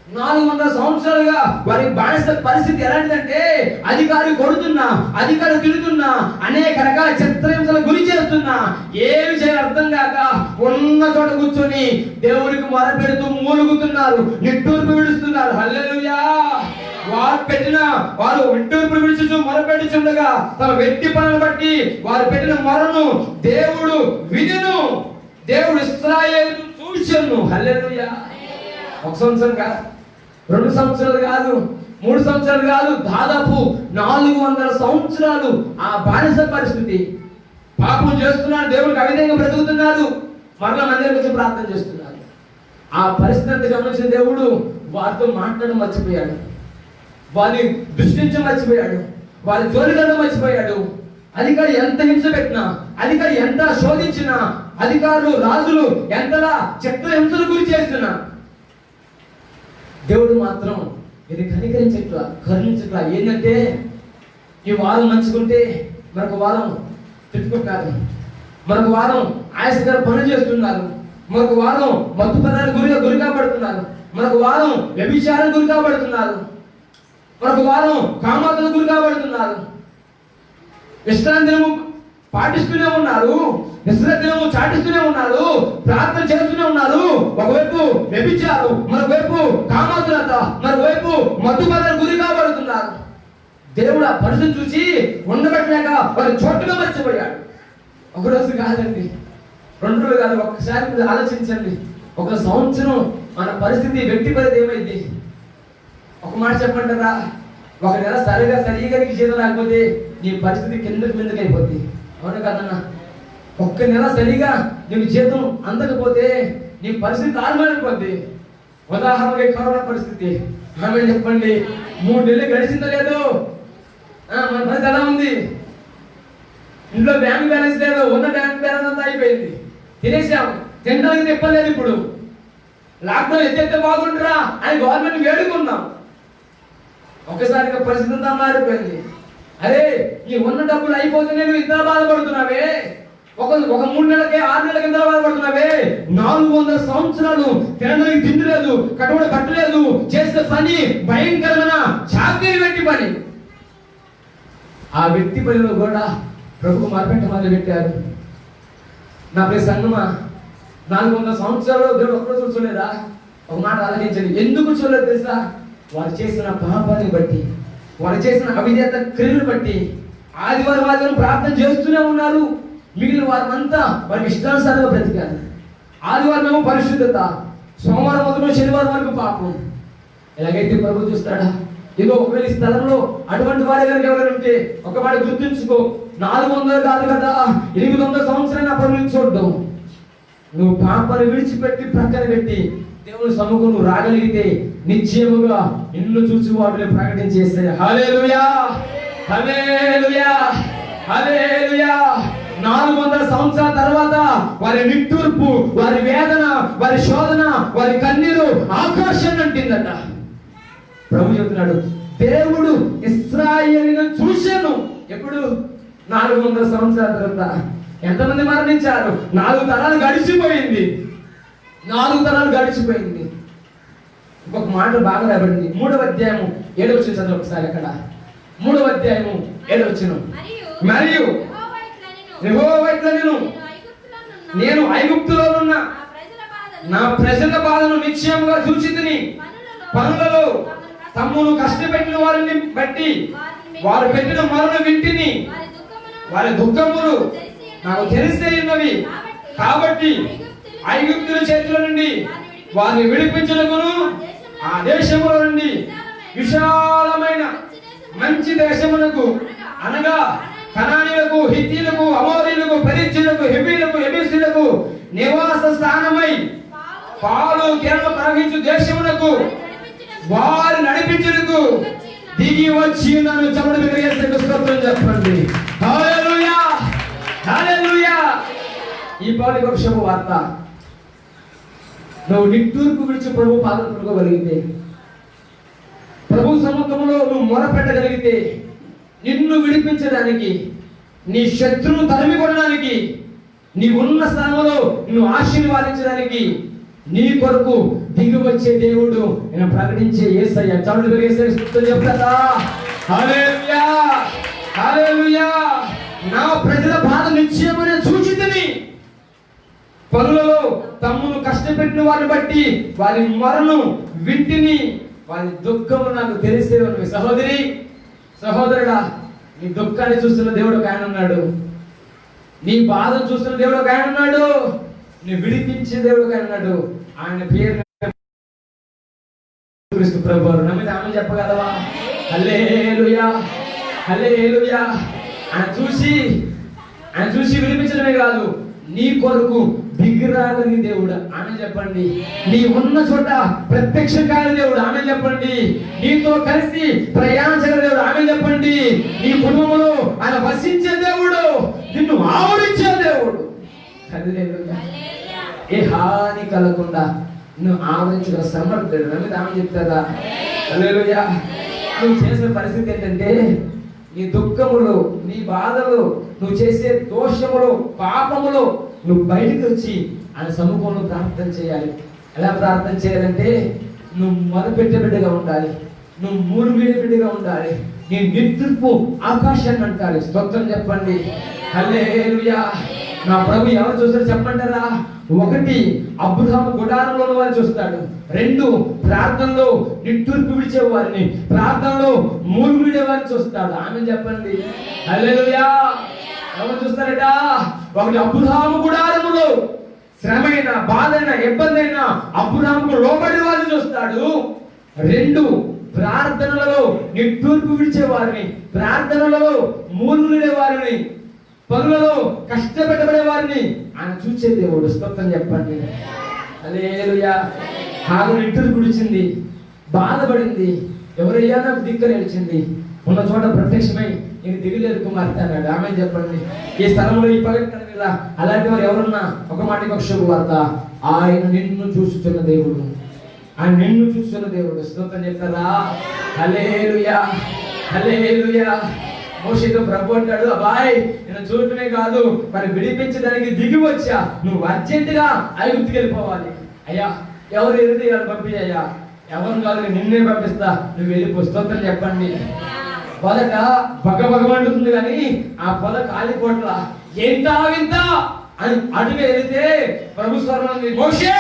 400 సంవత్సరాలుగా వారి బానిస పరిస్థితి ఎలాంటిదంటే అధికారి కొడుతున్నా, అధికారి తిరుగుతున్నా, అనేక రకాల చిత్రహింసలకు గురి చేస్తున్నా, ఏమి చేయాలి అర్థం కాక ఉన్న చోట కూర్చొని దేవుడికి మొరపెడుతూ మూలుగుతున్నారు, నిట్టూర్పు విడుస్తున్నారు. హల్లెలూయా. వారు నిట్టూర్పు విడుచుచు మొరపెడుచుండగా తమ వెట్టి పనులు బట్టి వారు పెట్టిన మొరను దేవుడు వినును, దేవుడు ఇశ్రాయేలును చూచెను. హల్లెలూయా. 1 సంవత్సరం కాదు, 2 సంవత్సరాలు కాదు, 3 సంవత్సరాలు కాదు, దాదాపు 400 సంవత్సరాలు ఆ బానిస పరిస్థితి. పాపం చేస్తున్నారు, దేవుడికి అవిధంగా బ్రతుకుతున్నారు, మరలా మందిరం వచ్చి ప్రార్థన చేస్తున్నారు. ఆ పరిస్థితిని గమనించిన దేవుడు వారితో మాట్లాడడం మర్చిపోయాడు, వారిని దృష్టించడం మర్చిపోయాడు, వారి జోలిగడం మర్చిపోయాడు. అధికారి ఎంత హింస పెట్టినా, అధికారి ఎంత శోధించినా, అధికారులు రాజులు ఎంతలా చిత్రహింసలు గురి చేస్తున్నా దేవుడు మాత్రం ఇది కరుణించట్లా. ఏంటంటే ఈ వారం మంచుకుంటే మరొక వారం తిట్టుకుంటారు, మరొక వారం ఆయాసకర పనులు చేస్తున్నారు, మరొక వారం మత్తు పదార్థాలకు గురి కాబడుతున్నారు, మరొక వారం వ్యభిచారం గురి కాబడుతున్నారు, మరొక వారం కామాతలకు గురి కాబడుతున్నారు. విశ్రాంతి దినము పాటిస్తూనే ఉన్నారు, విశ్రాంతి దినము చాటిస్తూనే ఉన్నారు, ప్రార్థన చేస్తూనే ఉన్నారు. ఒకవైపు వ్యభిచారం, మరొకవైపు కామాతులత, మరొకవైపు మత్తు పదార్థాలకు గురి కాబడుతున్నారు. దేవుడు ఆ పరిస్థితి చూసి ఉండబట్టలేక వారి చోటుగా మర్చిపోయాడు. ఒకరోజు కాదండి, 2 రోజులు కాదు, ఒక్కసారి మీరు ఆలోచించండి. 1 సంవత్సరం మన పరిస్థితి వ్యక్తి పరిస్థితి ఏమైంది? ఒక మాట చెప్పంటారా? 1 నెల సరిగా నీకు జీతం రాకపోతే నీ పరిస్థితి కిందకి అయిపోద్ది. అవును కదన్నా? 1 నెల సరిగా నీకు జీతం అందకపోతే నీ పరిస్థితి దారుణమైపోద్ది. ఉదాహరణకి కరోనా పరిస్థితి. ఆమె చెప్పండి, 3 నెలలు గడిచిందో లేదో, మన పరిస్థితి ఎలా ఉంది? ఇంట్లో బ్యాంక్ బ్యాలెన్స్ లేదు, ఉన్న బ్యాంక్ బ్యాలెన్స్ అంతా అయిపోయింది, తినేసాము, తినడానికి తిప్పలేదు. ఇప్పుడు లాక్డౌన్ ఎత్తైతే బాగుంటురా అని గవర్నమెంట్ వేడుకున్నాం. ఒక్కసారిగా పరిస్థితి అంతా మారిపోయింది. అరే, ఈ ఉన్న డబ్బులు అయిపోతే నేను ఇంత బాధపడుతున్నావే, ఒక 3 నెలలకే 6 నెలలకి ఇంత బాధపడుతున్నావే. 400 సంవత్సరాలు తినడానికి తిండి లేదు, కట్టుబడి కట్టలేదు, చేసిన పని భయంకరమైన చాకరీ వ్యక్తి పని. ఆ వ్యక్తి పనిలో కూడా ప్రభువు మొరపెట్ట మొదలు పెట్టారు. నా ప్రియ సంగమా, 400 సంవత్సరాలు దేవుడు ఒక్కరోజు చూడలేదా? ఒక మాట ఆలోచించండి. ఎందుకు చూడలేదు తెలుసా? వారు చేసిన పాపాన్ని బట్టి, వారు చేసిన అవిధేయత క్రియలు బట్టి. ఆదివారం ప్రార్థన చేస్తూనే ఉన్నారు, మిగిలిన వారమంతా వారికి ఇష్టానుసారంగా బ్రతికారు. ఆదివారం ఏమో పరిశుద్ధత, సోమవారం మొదలు శనివారం వరకు పాపం. ఎలాగైతే ప్రభు చూస్తాడా? ఇదో ఒకవేళ ఈ స్థలంలో అటువంటి వారి కనుక ఎవరైనా ఉంటే ఒక మాట గుర్తుంచుకో, 400 కాదు కదా, 800 సంవత్సరాలు ఆ పనులు చూడడం. నువ్వు పాపాన్ని విడిచిపెట్టి ప్రక్కన పెట్టి దేవుని సముఖం నువ్వు రాగలిగితే నిశ్చయముగా నిన్ను చూసి వాటిని ప్రకటించేస్తాయి. హల్లెలూయా, హల్లెలూయా, హల్లెలూయా. 400 సంవత్సరాల తర్వాత వారి నిట్టూర్పు, వారి వేదన, వారి శోధన, వారి కన్నీరు ఆకాశాన్ని అంటిందట. ప్రభు చెప్తున్నాడు, దేవుడు ఇశ్రాయేలును చూశాను. ఎప్పుడు? 400 సంవత్సరాల తర్వాత. ఎంతమంది మరణించారు? 4 తరాలు గడిచిపోయింది, 4 తరాలు గడిచిపోయింది. ఇంకొక మాట బాగా రాబడింది. 3వ అధ్యాయము 7వ వచనం చదువు ఒకసారి. అక్కడ 3వ అధ్యాయము 7వ వచనం. మరియు యెహోవా ఇట్లనెను, నేను ఐగుప్తులో ఉన్న నా ప్రజల బాధను నిశ్చయముగా చూచితిని. పనులలో తమ్మును కష్టపెట్టిన వారిని బట్టి వారు పెట్టిన మొరను వింటిని. వారి దుఃఖములు నాకు తెలిసే ఉన్నవి. కాబట్టి ఐగుప్తుల చేతుల నుండి వారిని విడిపించుటకును ఆ దేశముల నుండి విశాలమైన మంచి దేశమునకు, అనగా కనానీయులకు, హిత్తీయులకు, అమోరీయులకు, పెరిజ్జీయులకు, హెవీయులకు, యెబూసీయులకు నివాస స్థానమై పాలు తేనెలు ప్రవహించు దేశమునకు వారు నడిపించుటకు దిగి వచ్చి నన్ను చమట మీద యేసుకు స్తోత్రం చెప్పండి. హల్లెలూయా, హల్లెలూయా. ఈ పౌలిక శుభవార్త. నువ్వు నిట్టూర్పు విడిచి ప్రభు పాదం పట్టుకోగలిగితే, ప్రభు సముఖంలో నువ్వు మొరపెట్టగలిగితే, నిన్ను విడిపించడానికి, నీ శత్రువును తరిమి కొనడానికి, నీ ఉన్న స్థానంలో నిన్ను ఆశీర్వాదించడానికి, నీ కొరకు దిగి వచ్చే దేవుడు, నేను ప్రకటించే యేసయ్య. చదువు యేసయ్య స్తుతి చెప్తారా? హల్లెలూయా, హల్లెలూయా. నా ప్రజల బాధ నిశ్చయమని సూచితిని. పనులలో తమ్మును కష్టపెట్టిన వారిని బట్టి వారి మరణం వింటిని, వారి దుఃఖము నాకు తెలిసేవని. సహోదరి, సహోదరుడా, నీ దుఃఖాన్ని చూస్తున్న దేవుడు ఒక ఆయన ఉన్నాడు. నీ బాధను చూస్తున్న దేవుడు ఒక ఆయన ఉన్నాడు. నీ విడిపించే దేవుడు ఒక ఆయన ఉన్నాడు. ఆయన పేరు క్రీస్తు ప్రభువు. నమ్మితే ఆమె చెప్పగలవా? హల్లెలూయా, హల్లెలూయా. ఆయన చూసి విడిపించడమే కాదు, నీ కొరకు దిగిరాగని దేవుడు. ఆమె చెప్పండి. నీ ఉన్న చోట ప్రత్యక్షం కాని దేవుడు. ఆమె చెప్పండి. నీతో కలిసి ప్రయాణించగల దేవుడు. ఆమె చెప్పండి. నీ కుటుంబంలో ఆయన వసించే దేవుడు, నిన్ను ఆవరించే దేవుడు. హల్లెలూయా. ఏ హాని కలగకుండా నువ్వు ఆవరించగల సమర్థుడు. నమ్మితే ఆమె చెప్తారా? హల్లెలూయా. నువ్వు చేసిన పరిస్థితి ఏంటంటే, నీ దుఃఖములు, నీ బాధలు, నువ్వు చేసే దోషములు, పాపములు నువ్వు బయటికి వచ్చి ఆయన సముఖంలో ప్రార్థన చేయాలి. ఎలా ప్రార్థన చేయాలంటే, నువ్వు మొదలుపెట్టే బిడ్డగా ఉండాలి, నువ్వు మూడు వీడి బిడ్డగా ఉండాలి, నీ నిద్రపు ఆకాశాన్ని అంటాలి. స్తోత్రం చెప్పండి. హల్లెలూయా. నా ప్రభు ఎవరు చూస్తారో చెప్పంటారా? ఒకటి, అబ్రహాము గుడారంలో వారిని చూస్తాడు. రెండు, ప్రార్థనలో నిట్టూర్పు విడిచే వారిని, ప్రార్థనలో మూడు వీడే వారిని చూస్తాడు. ఆమె చెప్పండి. హల్లెలూయా. ఎవరు చూస్తారట? ఒకటి, అబ్రహాము గుడారములో శ్రమైన, బాధైన, ఇబ్బంది అయినా అబ్రహాముకు లోబడి వారిని చూస్తాడు. రెండు, ప్రార్థనలలో నిట్టూర్పు విడిచే వారిని, ప్రార్థనలలో మూడు వీడే వారిని, పనులలో కష్టపెట్టబడే వారిని ఆయన చూసే దేవుడు. స్తోత్రం చెప్పండి. హల్లెలూయా. హాగరు నిట్టూర్పు విడిచింది, బాధపడింది. ఎవరయ్యా నాకు దిక్కని ఏడ్చింది. ఉన్న చోట ప్రత్యక్షమై నేను దిగులేరు కుమార్తె అన్నాడు. ఆమె చెప్పండి. ఈ స్థలంలో ఈ పగటిలా అలాంటి వారు ఎవరున్నా ఒక మాటకి ఒక శుభవార్త, ఆయన నిన్ను చూస్తున్న దేవుడు, ఆయన నిన్ను చూస్తున్న దేవుడు. స్తోత్రం చెప్తారా? హల్లెలూయా, హల్లెలూయా. మోషేతో ప్రభు అంటాడు, అబ్బాయి నేను చూడటమే కాదు, మరి విడిపించడానికి దిగి వచ్చా, నువ్వు అర్జెంటుగా ఐగుప్తుకి వెళ్ళిపోవాలి. అయ్యా ఎవరు ఎదుటి పంపించయ్యా? ఎవరు కాదు, నిన్నే పంపిస్తా, నువ్వు వెళ్ళిపో. స్తోత్రం చెప్పండి. పొదక భగభగమంటుంది కానీ ఆ పొద కాలిపోట్ల. ఏంటా వింత అని అడుగు వెళితే ప్రభు స్వరం, మోషే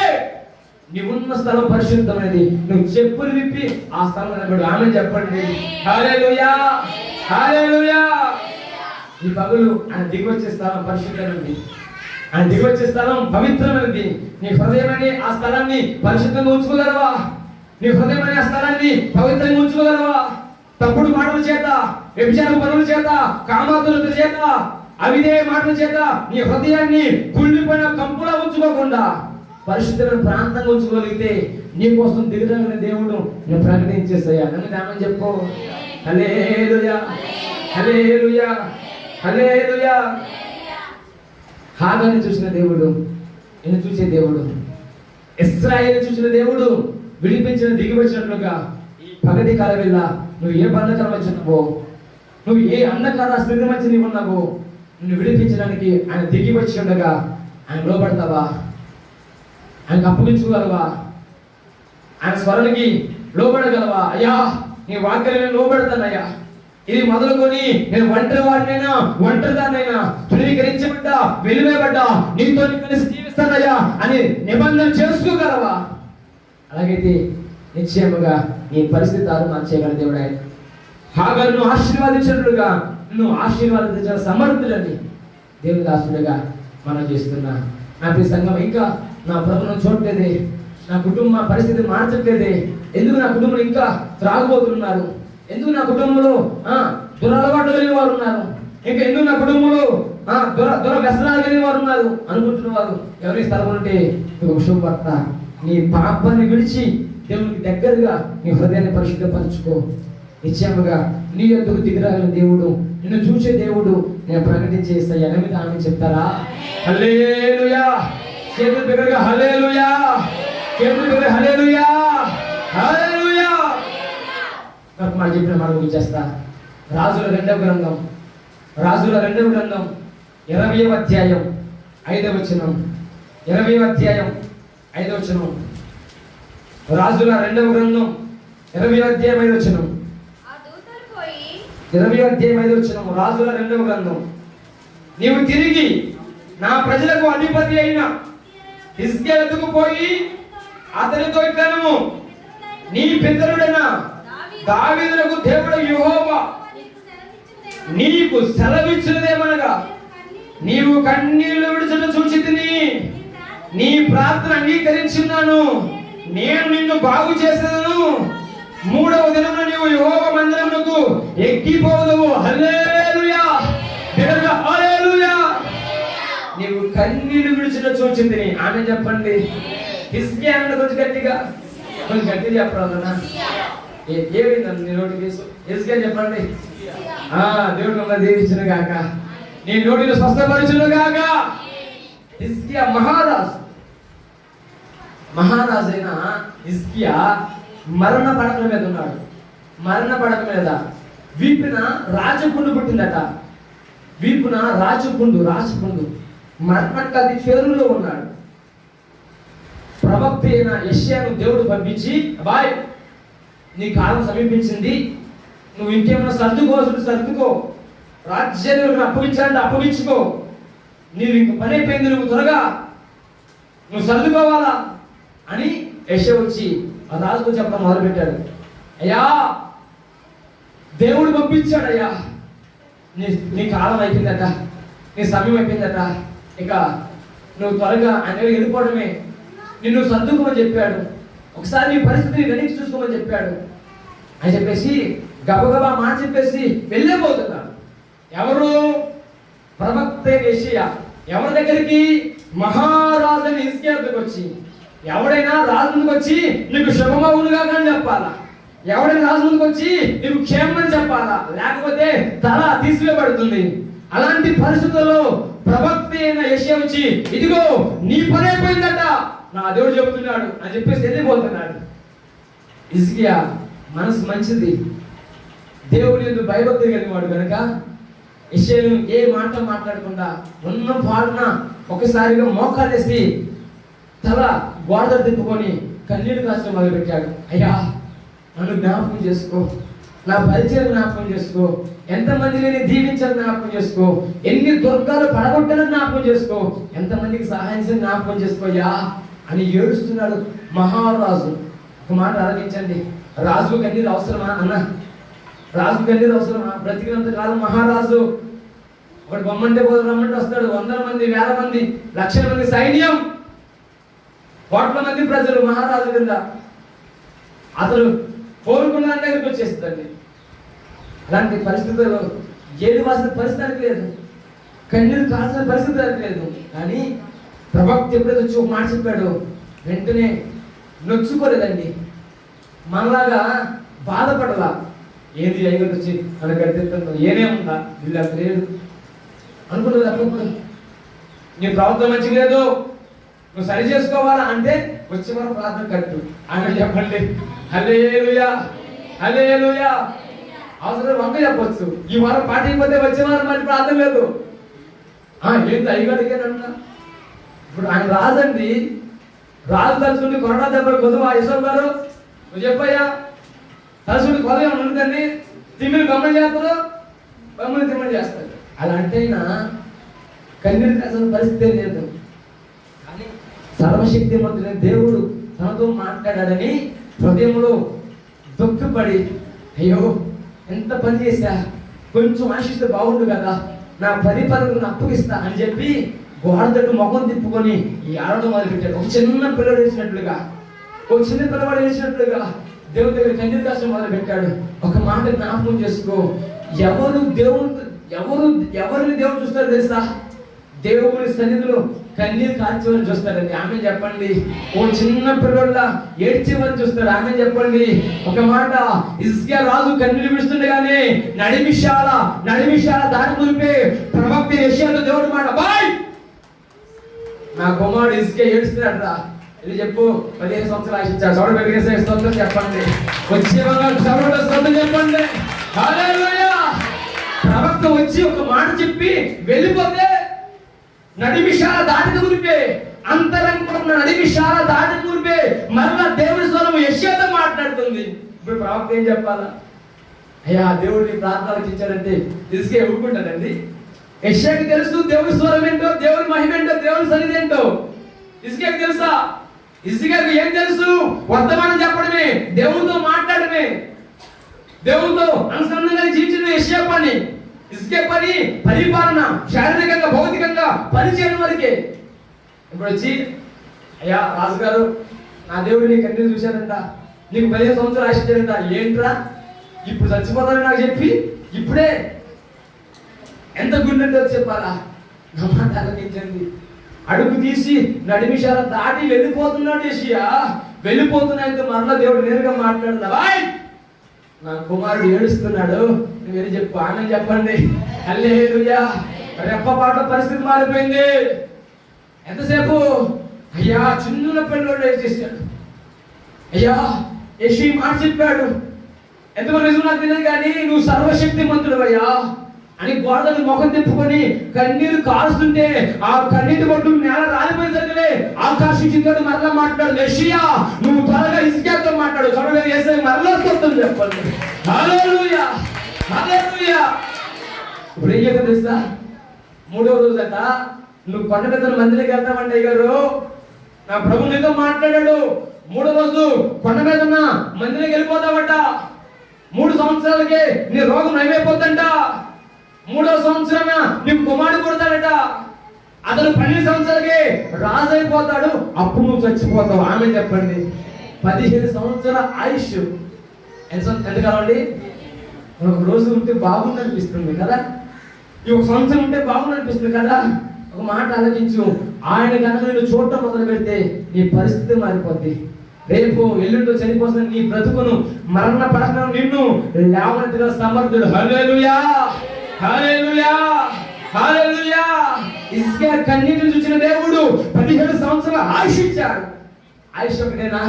నీవున్న స్థలం పరిశుద్ధమైనది, నువ్వు చెప్పులు విప్పి ఆ స్థలం నిలబడు. ఆమె చెప్పండి. హల్లెలూయా, హల్లెలూయా. ఈ పగులు ఆయన దిగొచ్చే స్థలం పరిశుద్ధమైనది, ఆయన దిగొచ్చే స్థలం పవిత్రమైనది. నీ హృదయమని ఆ స్థలాన్ని పరిశుద్ధంగా ఉంచుకోగలవా? నీ హృదయమని ఆ స్థలాన్ని పవిత్రంగా ఉంచుకోగలవా? తప్పుడు మాటల చేత, వ్యభిచార పనుల చేత, కామాతుల చేత, అవిధేయ మాటల చేత నీ హృదయాన్ని కుళ్ళిపోయిన కంపులా ఉంచుకోకుండా పరిశుద్ధమైన ప్రాంతంగా ఉంచుకోగలిగితే నీ కోసం దిగజాగిన దేవుడు నేను ప్రకటించేస్తాయా. నన్ను ఆమెను చెప్పు. హల్లెలూయా, హల్లెలూయా, హల్లెలూయా. హాగాన్ని చూసిన దేవుడు నిన్ను చూసే దేవుడు, ఇశ్రాయేలు చూసిన దేవుడు విడిపించిన దిగి వచ్చినట్లుగా ఈ పగటి కాల వేళ నువ్వు ఏ బంధకాల మధ్య ఉన్నావో, నువ్వు ఏ అంధకార స్థితి మధ్య నీవు ఉన్నావో, నిన్ను విడిపించడానికి ఆయన దిగి వచ్చి ఉండగా ఆయన లోపడతావా? ఆయనకు అప్పగించుకోగలవా? ఆయన స్వరానికి లోబడగలవా? అయ్యా నీ వాక్యాన్ని నేను లోబడతానయ్యా, ఇది మొదలుకొని నేను ఒంటరి వాడినైనా ఒంటరిదానైనా ధృవీకరించబడ్డా వెలువేయబడ్డా నీతో కలిసి జీవిస్తానయ్యా అని నిబంధన చేసుకోగలవా? అలాగైతే నిశ్చయముగా నీ పరిస్థితి మార్చేయగల దేవుడు ఆయన. హాగరును ఆశీర్వాదించినట్లుగా నువ్వు ఆశీర్వాదించిన సమర్థులని దేవుని దాసుడిగా మనం చేస్తున్నా. నా ప్రియ సంఘం, ఇంకా నా ప్రభుత్వం చూడలేదే, నా కుటుంబ పరిస్థితి మార్చట్లేదే, ఎందుకు నా కుటుంబం ఇంకా త్రాగుబోతున్నారు, ఎందుకు నా కుటుంబంలో దురలవాట్లు కలిగిన వారు ఉన్నారు, ఇంకా ఎందుకు నా కుటుంబంలో దుర వ్యసనాలు కలిగిన వారు ఉన్నారు అనుకుంటున్న వారు ఎవరి స్థలం ఉంటే ఒక శుభవార్త. నీ పాపాన్ని విడిచి దేవునికి దగ్గరగా నీ హృదయాన్ని పరిశుద్ధపరచుకో. నిశ్చయముగా నీ యొద్దకు దిగిరాగల దేవుడు, నిన్ను చూసే దేవుడు నేను ప్రకటించేస్తాయి. అనేది ఆమె చెప్తారా? హల్లెలూయా. చేతులు బిగ్గరగా హల్లెలూయా, చేతులు బిగ్గరగా హల్లెలూయా, హల్లెలూయా. మాట చెప్పిన మాట గుర్తిస్తా. రాజుల రెండవ గ్రంథం 20వ అధ్యాయం 5వ వచనం. 20వ అధ్యాయం 5వ వచనం. రాజుల 2వ గ్రంథం 20వ అధ్యాయం 5వ వచనం. 20వ అధ్యాయం 5వ వచనం. రాజుల 2వ గ్రంథం. నీవు తిరిగి నా ప్రజలకు అధిపతి అయిన హిజ్కియాకు పోయి అతనితో ఇట్లనము, నీ పితరుడైన దావీదునకు దేవుడు యెహోవా నీకు సెలవిచ్చినదేమనగా, నీవు కన్నీళ్లు విడుచుట చూచితిని, నీ ప్రార్థన అంగీకరించున్నాను, నేను నిన్ను బాగు చేసేదను, 3వ దినమున నీవు యెహోవా మందిరమునకు ఎక్కిపోదువు. హల్లెలూయా, బిడ్డలారా హల్లెలూయా. నీవు కన్నీళ్లు విడుచుట చూచితిని. ఆమె చెప్పండి. హిజ్కియా అన్న కొంచెం గట్టిగా చెప్పరాదన్నా. ఏమైందండి నీ నోటికి? హిజ్కియా చెప్పండి. దేవుడు మమ్మల్ని దీవించును గాక, నీ నోటిని స్వస్థపరచును గాక. హిజ్కియా మహారాజైన హిజ్కియా మరణ పడకల మీద ఉన్నాడు. మరణ పడక మీద వీపున రాజపుండు పుట్టిందట. వీపున రాజపుండు మరణకు అది చెరువులో ఉన్నాడు. ప్రవక్త అయిన యెషయాను దేవుడు పంపించి, అబ్బాయ్ నీ కాలం సమీపించింది, నువ్వు ఇంకేమైనా సర్దుకో, రాజ్యాన్ని అప్పగించాలంటే అప్పగించుకో, నీవు ఇంక పని అయిపోయింది, నువ్వు త్వరగా నువ్వు సర్దుకోవాలా అని యెషయా వచ్చి ఆ రాజుతో చెప్పడం మొదలుపెట్టాడు. అయ్యా దేవుడు పంపించాడు, అయ్యా నీ కాలం అయిపోయిందట, నీ సమయం అయిపోయిందట, ఇక నువ్వు త్వరగా ఆయన వెళ్ళిపోవడమే, నిన్ను సర్దుకోమని చెప్పాడు, ఒకసారి నీ పరిస్థితిని వెనక్కి చూసుకోమని చెప్పాడు అని చెప్పేసి గబగబా మాట చెప్పేసి వెళ్ళిపోతున్నాడు. ఎవరు? ప్రవక్త యెషయా. ఎవరి దగ్గరికి? మహారాజు హిజ్కియా దగ్గరికి వచ్చి, ఎవడైనా రాజు ముందుకు వచ్చి నీకు శుభమవునుగా అని చెప్పాలా, ఎవడైనా రాజు ముందుకు వచ్చి నీకు క్షేమని చెప్పాలా, లేకపోతే తల తీసివేయబడుతుంది. అలాంటి పరిస్థితుల్లో ప్రవక్త అయిన యెషయా వచ్చి, ఇదిగో నీ పని అయిపోయిందట, నా దేవుడు చెబుతున్నాడు అని చెప్పేసి వెళ్ళిపోతున్నాడు. హిజ్కియా మనసు మంచిది, దేవుడు ఎందుకు భయభక్తి కలిగినవాడు కనుక యెషయాను ఏ మాట మాట్లాడకుండా ఉన్న పాడున ఒకసారిగా మోకాలేసి తల గోడ తిప్పుకొని కన్నీళ్లు కాచడం మొదలుపెట్టాడు. అయ్యా నన్ను జ్ఞాపకం చేసుకో, నా పరిచయం జ్ఞాపకం చేసుకో, ఎంతమందిని నేను దీవించాలని జ్ఞాపకం చేసుకో, ఎన్ని దుర్గాలు పడగొట్టాలని జ్ఞాపకం చేసుకో, ఎంతమందికి సహాయం చేసి జ్ఞాపకం చేసుకోయా అని ఏడుస్తున్నాడు మహారాజు. ఒక మాట ఆలోచించండి, రాజుకు కన్నీరు అవసరమా అన్న? రాజుకు కన్నీరు అవసరమా? బ్రతికినంత కాలం మహారాజు ఒకటి బొమ్మంటే రమ్మంటే వస్తాడు, 100 మంది, 1000 మంది, లక్షల మంది సైన్యం, కోట్ల మంది ప్రజలు మహారాజు కింద. అతను కోరుకున్న దగ్గరికి వచ్చేస్తుందండి. అలాంటి పరిస్థితుల్లో ఏది వాసిన పరిస్థితి లేదు, కన్నీరు కాల్సిన పరిస్థితి లేదు. కానీ ప్రవక్త ఎప్పుడైతే వచ్చి ఒక మాట చెప్పాడు, వెంటనే నొచ్చుకోలేదండి, మనలాగా బాధపడలా. ఏది అయ్యగారు వచ్చి మన గడితే ఏనేముందా వీళ్ళ లేదు అనుకున్నది. అప్పుడు నీ ప్రవర్తన మంచిగా లేదు, నువ్వు సరి చేసుకోవాలా అంటే వచ్చే వారం ప్రార్థన కట్టు అని చెప్పండి. హల్లెలూయా, హల్లెలూయా. అవసరం వంక చెప్పొచ్చు, ఈ వారం పాటిపోతే వచ్చే వారం మరి ప్రార్థన లేదు. ఏంటి అయ్యగారికేనంట? ఇప్పుడు ఆయన రాజండి, రాజు తలుచుకుంటే కొరడా దెబ్బలు కొద్దువా యశ్వర్ గారు? నువ్వు చెప్పయ్యా, తలుచుకుంటే కొద్దు ఏమన్నా ఉంటుందండి? తిమ్మిని గమ్మని చేస్తారు, గమ్మని తిమ్మని చేస్తారు. అలా అంటే కన్నీరు కాసిన పరిస్థితి లేదు. కానీ సర్వశక్తిమంతుడైన దేవుడు తనతో మాట్లాడాడని హృదయంలో దుఃఖపడి, అయ్యో ఎంత పని చేశా, కొంచెం ఆశిస్తే బాగుండు కదా, నా 10 పనులను అప్పగిస్తా అని చెప్పి గోడ దగ్గర ముఖం తిప్పుకొని ఏడవడం మొదలుపెట్టాడు. ఒక చిన్న పిల్లడు వేసినట్లుగా, ఒక చిన్న పిల్లవాడు వేసినట్లుగా దేవుడి దగ్గర కన్నీరు కాసిన మొదలు పెట్టాడు. ఒక మాట జ్ఞాపకం చేసుకో, ఎవరిని దేవుడు చూస్తారో తెలుసా? దేవుడి సన్నిధిలో కన్నీరు కార్చేవారిని చూస్తాడండి. ఆమె చెప్పండి. ఓ చిన్న పిల్లల ఏడ్చేవారిని చూస్తాడు. ఆమె చెప్పండి. ఒక మాట, హిజ్కియా రాజు కన్నీరు విడుస్తుండగానే నడిమిషాల దారి మునిపే ప్రవక్త యెషయాతో దేవుడు మాట, బాయ్ నా కుమారుడు హిజ్కియా ఏడుస్తున్నాడు, ఇది చెప్పు. 15 సంవత్సరాలు ఆశించాడు, చోట పెరిగేసే స్తోత్రం చెప్పండి, వచ్చే స్తోత్రం చెప్పండి. హల్లెలూయా. ప్రవక్త వచ్చి ఒక మాట చెప్పి వెళ్ళిపోతే నడిమిషాల దాటిన మునిపే అంతరంగంలో నడిమిషాల దాటి కూర్పే మరలా దేవుడి స్వరం యెషయాతో మాట్లాడుతుంది. ఇప్పుడు ప్రవక్త ఏం చెప్పాలా? అయ్యా దేవుడిని ప్రార్థనలకు ఇచ్చాడంటే ఇసుకే ఊరుకుంటాడండి. యెషయాకి తెలుసు దేవుడి స్వరం ఏంటో, దేవుడి మహిమ ఏంటో, దేవుడి సన్నిధి ఏంటో. ఇసుకేకి తెలుసా? ఇసుకేకి ఏం తెలుసు? వర్తమానం చెప్పడమే, దేవుడితో మాట్లాడమే, దేవుడితో అనుసంధానంగా జీవించడం యెషయా పని. ఇసుకే పని పరిపాలన, శారీరకంగా భౌతికంగా పనిచేయడం వరకే. ఇప్పుడు వచ్చి అయ్యా రాజుగారు నా దేవుడు నీ కన్నీ చూశాడంట, నీకు 15 సంవత్సరాలు ఆశించాడంట. ఏంట్రా ఇప్పుడు చచ్చిపోతానని నాకు చెప్పి ఇప్పుడే ఎంత గుండెంతో చెప్పాలా? నా మాట ఆలకించండి. అడుగు తీసి నడిమిషాల దాటి వెళ్ళిపోతున్నాడు యెషయా. వెళ్ళిపోతున్నాయంటే మరలా దేవుడు నేరుగా మాట్లాడుతున్నావా? నా కుమారుడు ఏడుస్తున్నాడు, నువ్వు వెళ్ళి చెప్పు, ఆమె చెప్పండి. హల్లెలూయా. రెప్పపాట పరిస్థితి మారిపోయింది. ఎంతసేపు అయ్యా చిన్న పిల్లలు ఏం చేశాడు? అయ్యా యెషయా మాట చెప్పాడు, ఎంతమంది నిజం నాకు తెలియదు కానీ నువ్వు సర్వశక్తి మంతుడు అయ్యా అని గోడలు ముఖం తిప్పుకొని కన్నీరు కారుస్తుంటే ఆ కన్నీటి బొట్టు నేల రాలిపోయేసరికలే ఆకాశం చింతడు మరలా మాట్లాడు. యెషయా నువ్వు త్వరగా హిజ్కియాతో మాట్లాడు, త్వరగా యేసయ్య మరలా స్తోత్రం చెప్పండి. హల్లెలూయా హల్లెలూయా. ఇప్పుడు ఏం చెప్పారు తెలుసా? 3వ రోజట నువ్వు కొండ మీద మందిరికి వెళ్తామంటే గారు నా ప్రభు నీతో మాట్లాడాడు. 3వ రోజు కొండ మీద ఉన్న మందిరికి వెళ్ళిపోతావట. 3 సంవత్సరాలకే నీ రోగం నయమైపోతుందంట. 3వ సంవత్సరాన నీ కుమారుడు పుడతాడట. అతను 12 సంవత్సరాలకే రాజు అయిపోతాడు. అప్పుడు నువ్వు చచ్చిపోతావు. ఆమె చెప్పండి. 15 సంవత్సరాల ఆయుష్ ఎంతకాలం అండి? ఒక రోజు ఉంటే బాగుంది అనిపిస్తుంది కదా, ఈ 1 సంవత్సరం ఉంటే బాగుంది అనిపిస్తుంది కదా. ఒక మాట ఆలోచించు, ఆయన కనుక నేను చూడటం మొదలు పెడితే నీ పరిస్థితి మారిపోద్ది. రేపు ఎల్లుండో చనిపోతున్న నీ బ్రతుకును మరణ పడకను నిన్ను లేవనెత్తిన సమర్థుడు. హల్లెలూయా హల్లెలూయా హల్లెలూయా. హిజ్కియా కన్నీటిని చూసిన దేవుడు 17 సంవత్సరాలు ఆయుష్ ఇచ్చాడు. ఆయుష్ ఒకటేనా?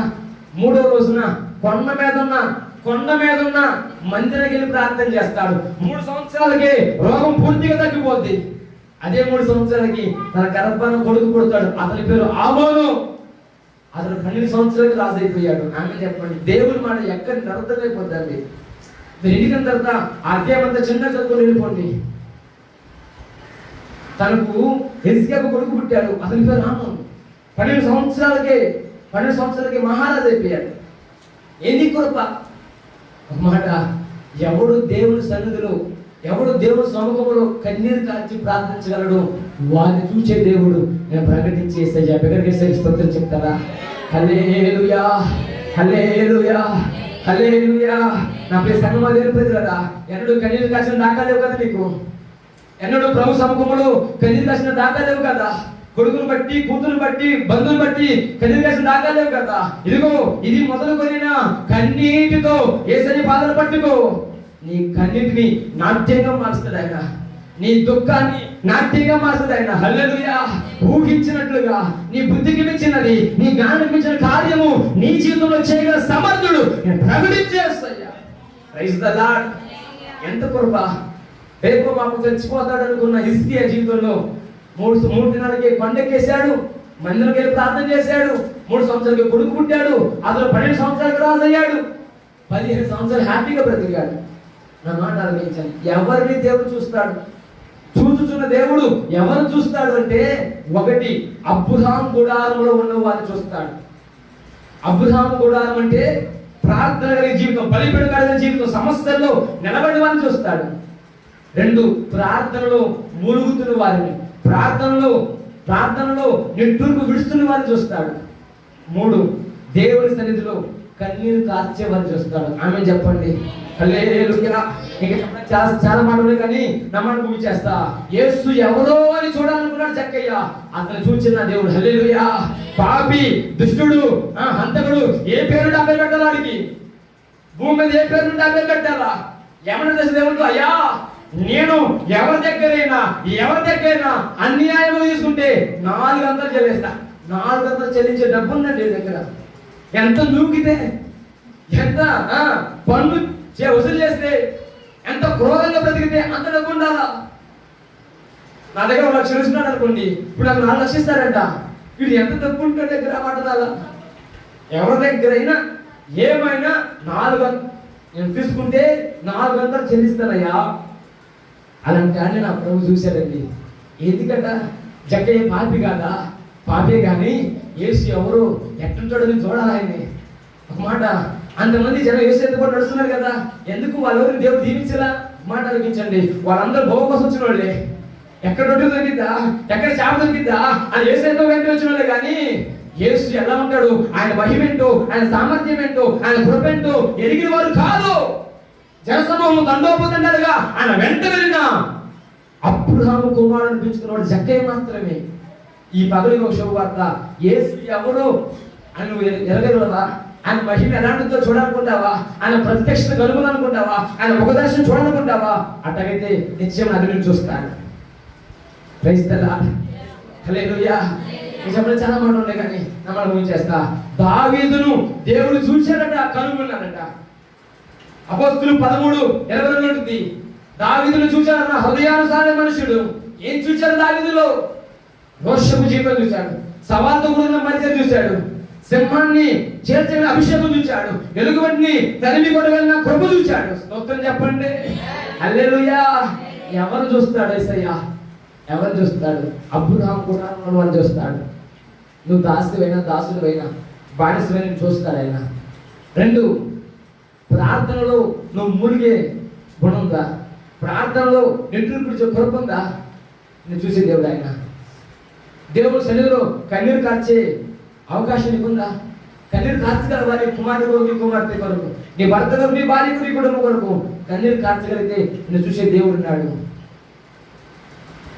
3వ రోజున కొండ మీద ఉన్న మందిరానికి వెళ్ళి ప్రార్థన చేస్తాడు. 3 సంవత్సరాలకి రోగం పూర్తిగా తగ్గిపోద్ది. అదే 3 సంవత్సరాలకి తన గర్భాన కొడుకు పుడతాడు. అతని పేరు ఆమోను. అతను 12 సంవత్సరాలకి రాజు అయిపోయాడు. ఆమె చెప్పండి. దేవుడి మాట ఎక్కడ నిరర్థమైపోద్దండి. మీరు ఇంటికన్న తర్వాత అధ్యాయమంతా చిన్న చదువుకొని వెళ్ళిపోండి. తనకు హిజ్కియాకు కొడుకు పుట్టాడు. అతని పేరు ఆమోను. 12 సంవత్సరాలకి మహారాజు అయిపోయాడు. ఏంది కృప? ఒక మాట, ఎవడు దేవుని సన్నిధిలో, ఎవడు దేవుని సముఖంలో కన్నీరు కాల్చి ప్రార్థించగలడు వారిని చూసే దేవుడు నేను ప్రకటించేస్తే ఎక్కడికి స్తోత్రం చెప్తారా? హల్లెలూయా హల్లెలూయా హల్లెలూయా. నా ప్రియ సంగమా దేవుని ప్రజలారా, ఎన్నడూ కన్నీరు కాల్చిన దాఖలేవు కదా నీకు? ఎన్నడూ ప్రభు సముఖంలో కన్నీరు కాల్చిన దాఖలేవు కదా? కొడుకును బట్టి, కూతురు బట్టి, బంధువులు బట్టి కన్నీరు కాల్చిన దాఖలేవు కదా? ఇదిగో ఇది మొదలుకొనిన కన్నీటితో యేసయ్య పాదాలు పట్టుకో. నీ కన్నీటిని నాట్యంగా మారుస్తాడు ఆయన. నీ దుఃఖాన్ని నాట్యంగా మారుస్తాడు ఆయన. హల్లెలూయా. ఊహించినట్లుగా నీ బుద్ధికి మించినది, నీ జ్ఞానానికి మించిన కార్యము నీ జీవితంలో చేయగల సమర్థుడు నేను ప్రకటించేస్తాయ్యా. Praise the lord. ఎంత కృప. రేపు మాకు చచ్చిపోతాడు అనుకున్న హిజ్కియా జీవితంలో 3 దినాలకి కొండెక్కేశాడు. మందిరంకి వెళ్ళి ప్రార్థన చేశాడు. 3 సంవత్సరాలకి కొడుకు పుట్టాడు. అతను 12 సంవత్సరాలకు రాజు అయ్యాడు. 15 సంవత్సరాలు హ్యాపీగా బ్రతికాడు. నా మాట ఆలోచించాలి. ఎవరిని దేవుడు చూస్తాడు? చూచుచున్న దేవుడు ఎవరు చూస్తాడు అంటే, ఒకటి అబ్రహాము గుడారంలో ఉన్న వారిని చూస్తాడు. అబ్రహాము గుడారం అంటే ప్రార్థన కలిగిన జీవితం, బలిపీఠం కలిగిన జీవితం, సమస్యల్లో నిలబడి వారిని చూస్తాడు. 2 ప్రార్థనలో మూలుగుతున్న వారిని, ప్రార్థనలో నిట్టూర్పు విడుస్తున్న వారిని చూస్తాడు. 3 దేవుని సన్నిధిలో కన్నీరు కార్చే వారిని చూస్తాడు. ఆమె చెప్పండి. హల్లెలూయా. చాలా మాటలు కానీ నమ్మని ముగిచేస్తా. యేసు ఎవరో అని చూడాలనుకున్నాడు జక్కయ్య. అతను చూచిన దేవుడు. హల్లెలూయా. పాపి, దుష్టుడు, హంతకుడు ఏ పేరు డబ్బే పెట్టాలి? వాడికి భూమి మీద ఏ పేరు డబ్బే పెట్టాలా? ఏమన్నా తెలిసిన దేవుడితో, అయ్యా నేను ఎవరి దగ్గరైనా అన్యాయం తీసుకుంటే 400 చెల్లిస్తా. 400 చెల్లించే డబ్బు ఉందండి దగ్గర. ఎంత నూకితే, ఎంత పన్ను వసూలు చేస్తే, ఎంత క్రోధంగా బ్రతికితే అంత డబ్బు ఉండాలా? నా దగ్గర 1 లక్షలు ఇస్తున్నాడు అనుకోండి, ఇప్పుడు నాకు 4 లక్షలు ఇస్తారంట. వీడు ఎంత తప్పు ఉంటాడు దగ్గర మాట్లాడాలా? ఎవరి దగ్గరైనా ఏమైనా 400 నేను తీసుకుంటే 400 చెల్లిస్తానయ్యా అలాంటి అని నా ప్రభు చూశాడండి. ఎందుకట జక్కయ్య పాపి కాదా? పాపే కానీ యేసు ఎవరు ఎట్లుంటాడో నేను చూడాలి ఆయన్ని. ఒక మాట, అంతమంది జనం యేసు ఎందుకు నడుస్తున్నారు కదా, ఎందుకు వాళ్ళెవరిని దేవుడు దీవించలా? మాట అనిపించండి, వాళ్ళందరూ భోగం కోసం వచ్చిన వాళ్ళే. ఎక్కడ రొట్టె దొరికిద్దా, ఎక్కడ చేప దొరికిద్దా అని యేసు ఎంతో వెంట వచ్చిన వాళ్ళే. కానీ యేసు ఎలా ఉంటాడు, ఆయన మహిమేంటో, ఆయన సామర్థ్యం ఏంటో, ఆయన కృపేంటో ఎరిగిన వారు కాదు. జనసమూహం దండోపదండాలుగా ఆయన వెంట వెళ్ళిన అబ్రహాము కుమారుడు అనిపించుకున్నవాడు జక్కయ్య మాత్రమే. ఈ పగలికి ఒక శుభవార్త, యేసు ఎవరు అని నువ్వు ఎరగలవా? ఆయన మహిమ ఎలాంటిదో చూడాలనుకుంటావా? ఆయన ప్రత్యక్షత కలుగులనుకుంటావా? ఆయన ముఖదర్శనం చూడాలనుకుంటావా? అట్టగైతే నిత్యం అది చూస్తాడు. ప్రైజ్ ది లార్డ్, హల్లెలూయా. నిజంగా చాలా మాటలు ఉన్నాయి కానీ నమ్మడం ఊహించేస్తా. దావీదును దేవుడు చూశాడట, కనుగొన్నాడట. అపోస్తులు 13:22 ఉంటుంది. దావీదును చూశాడన్న హృదయానుసార మనుషుడు. ఏం చూశాడు దావీదులో? రోషపు జీవితం చూశాడు, సవాల్తో కూడిన మనిషిని చూశాడు, సింహాన్ని చేర్చిన అభిషేకం చూశాడు, ఎలుగుబంటిని తరిమి కొట్టగలిగిన కృప చూశాడు. స్తోత్రం చెప్పండి, హల్లెలూయా. ఎవరు చూస్తాడు యేసయ్య? ఎవరు చూస్తాడు? అబ్రహాము కూడా వాళ్ళు చూస్తాడు. నువ్వు దాసుడైనా దాసుడైనా బానిసమైనా చూస్తాడు ఆయన. 2, ప్రార్థనలో నువ్వు మునిగే గుణం ఉందా? ప్రార్థనలో నెట్టులు పిడిచే కృప ఉందా? నేను చూసే దేవుడు ఆయన. దేవుడు సన్నిధిలో కన్నీరు కార్చే అవకాశం నీకుందా? కన్నీరు కార్చగలవా? నీ కుమారుడు కొరకు, నీ కుమార్తె కొరకు, నీ భర్త కొరకు, నీ భార్య కొరకు, నీ కుటుంబం కొరకు కన్నీరు కార్చగలిగితే నేను చూసే దేవుడు ఉన్నాడు.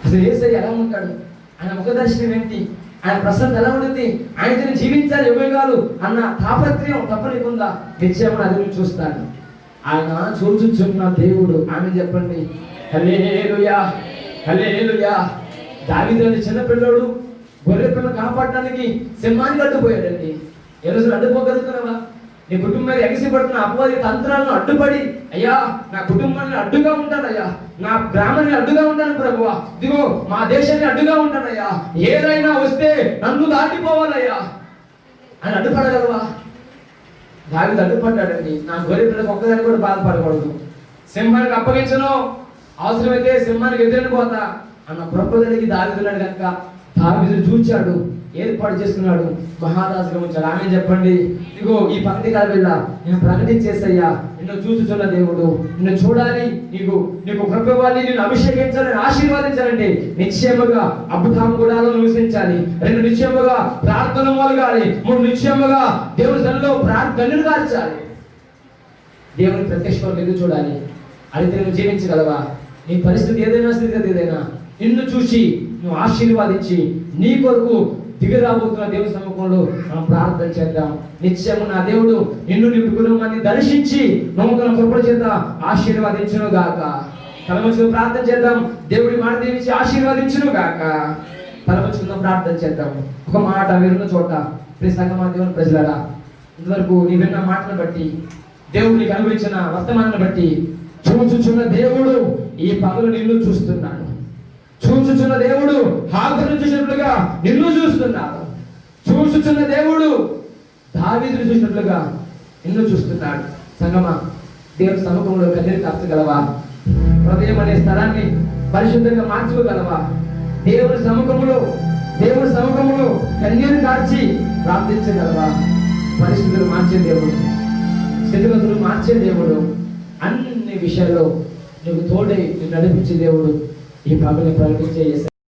అసలు యేసయ్య ఎలా ఉంటాడు? ఆయన ముఖదర్శనం ఏంటి? ఆయన ప్రసన్నత ఎలా ఉంటుంది? ఆయనతో జీవించాలి యుగాలు అన్న తాపత్రయం తప్పనికుందా? నిత్యం అది నువ్వు చూస్తాను. ఆయన చూచుచున్న దేవుడు. ఆమె చెప్పండి, హల్లెలూయా, హల్లెలూయా. దావీదు చిన్న పిల్లోడు గొర్రె పిల్ల కాపాడడానికి సింహానికి అడ్డుపోయాడండి. ఏ రోజులు అడ్డుపోగలుగుతున్నావా? నీ కుటుంబాన్ని ఎగసిపడుతున్న అపవాది తంత్రాలను అడ్డుపడి, అయ్యా నా కుటుంబాన్ని అడ్డుగా ఉంటానయ్యా, నా గ్రామాన్ని అడ్డుగా ఉంటాను ప్రభువా, ఇదిగో మా దేశాన్ని అడ్డుగా ఉంటానయ్యా, ఏదైనా వస్తే నన్ను దాటిపోవాలయ్యా అని అడ్డుపడగలవా? దావీదు అడ్డుపడ్డాడండి. నా గొర్రె పిల్లలకు ఒక్కదాన్ని కూడా బాధపడకూడదు, సింహానికి అప్పగించను, అవసరమైతే సింహానికి ఎదురని పోతా అన్న ప్రొపదలికి దావీదున్నాడు కనుక దావీదు చూచాడు, ఏర్పాటు చేసుకున్నాడు, మహారాజుగా ఉంచాడు. ఆమె చెప్పండి, ఇదిగో ఈ పంక్తి కాల వెళ్ళ నేను ప్రకటించేసయ్యా, నిన్ను చూచుచున్న దేవుడు, నిన్ను చూడాలి, నీకు కృప ఇవ్వాలి, నిన్ను అభిషేకించాలని ఆశీర్వాదించాలంటే నిశ్చయముగా అబ్రహాము గుడాలో నివసించాలి. 2 నిశ్చయముగా ప్రార్థన మొదలగాలి. 3 నిశ్చయముగా దేవుని సన్నిధిలో ప్రార్థనలు కార్చాలి. దేవుని ప్రత్యక్షంగా ఎదురు చూడాలి. అయితే నువ్వు జీవించగలవా? నీ పరిస్థితి ఏదైనా, స్థితిగతి ఏదైనా, నిన్ను చూసి నువ్వు ఆశీర్వాదించి నీ కొరకు దిగి రాబోతున్న దేవుని సముఖంలో మనం ప్రార్థన చేద్దాం. నిత్యము నా దేవుడు నిన్ను నీ కుటుంబాన్ని దర్శించి నమ్మకం కృపల చేత ఆశీర్వాదించును గాక. తలవంచుకుని ప్రార్థన చేద్దాం. దేవుడి మాట దీవించి ఆశీర్వాదించును గాక. తలవంచుకున్న ప్రార్థన చేద్దాం. ఒక మాట విన్న చోట సంగమా దేవుని ప్రజలారా, ఇంతవరకు నీ విన్న మాటను బట్టి, దేవుడు నీకు అనుభవించిన వర్తమానాన్ని బట్టి చూచుచున్న దేవుడు ఈ పగలు నిన్ను చూస్తున్నాడు. చూచుచున్న దేవుడు హాగరును చూసినట్లుగా నిన్ను చూస్తున్నాడు. చూచుచున్న దేవుడు దావీదును చూసినట్లుగా నిన్ను చూస్తున్నాడు. సంగమా, దేవుని సముఖంలో కన్నీరు కార్చగలవా? హృదయం అనే స్థలాన్ని పరిశుద్ధంగా మార్చుకోగలవా? దేవుని సముఖంలో కన్నీరు కార్చి ప్రార్థించగలవా? పరిస్థితులు మార్చే దేవుడు, స్థితిగతులు మార్చే దేవుడు, అన్ని విషయాల్లో నీకు తోడై నడిపించే దేవుడు ఈ పగని ప్రకటించే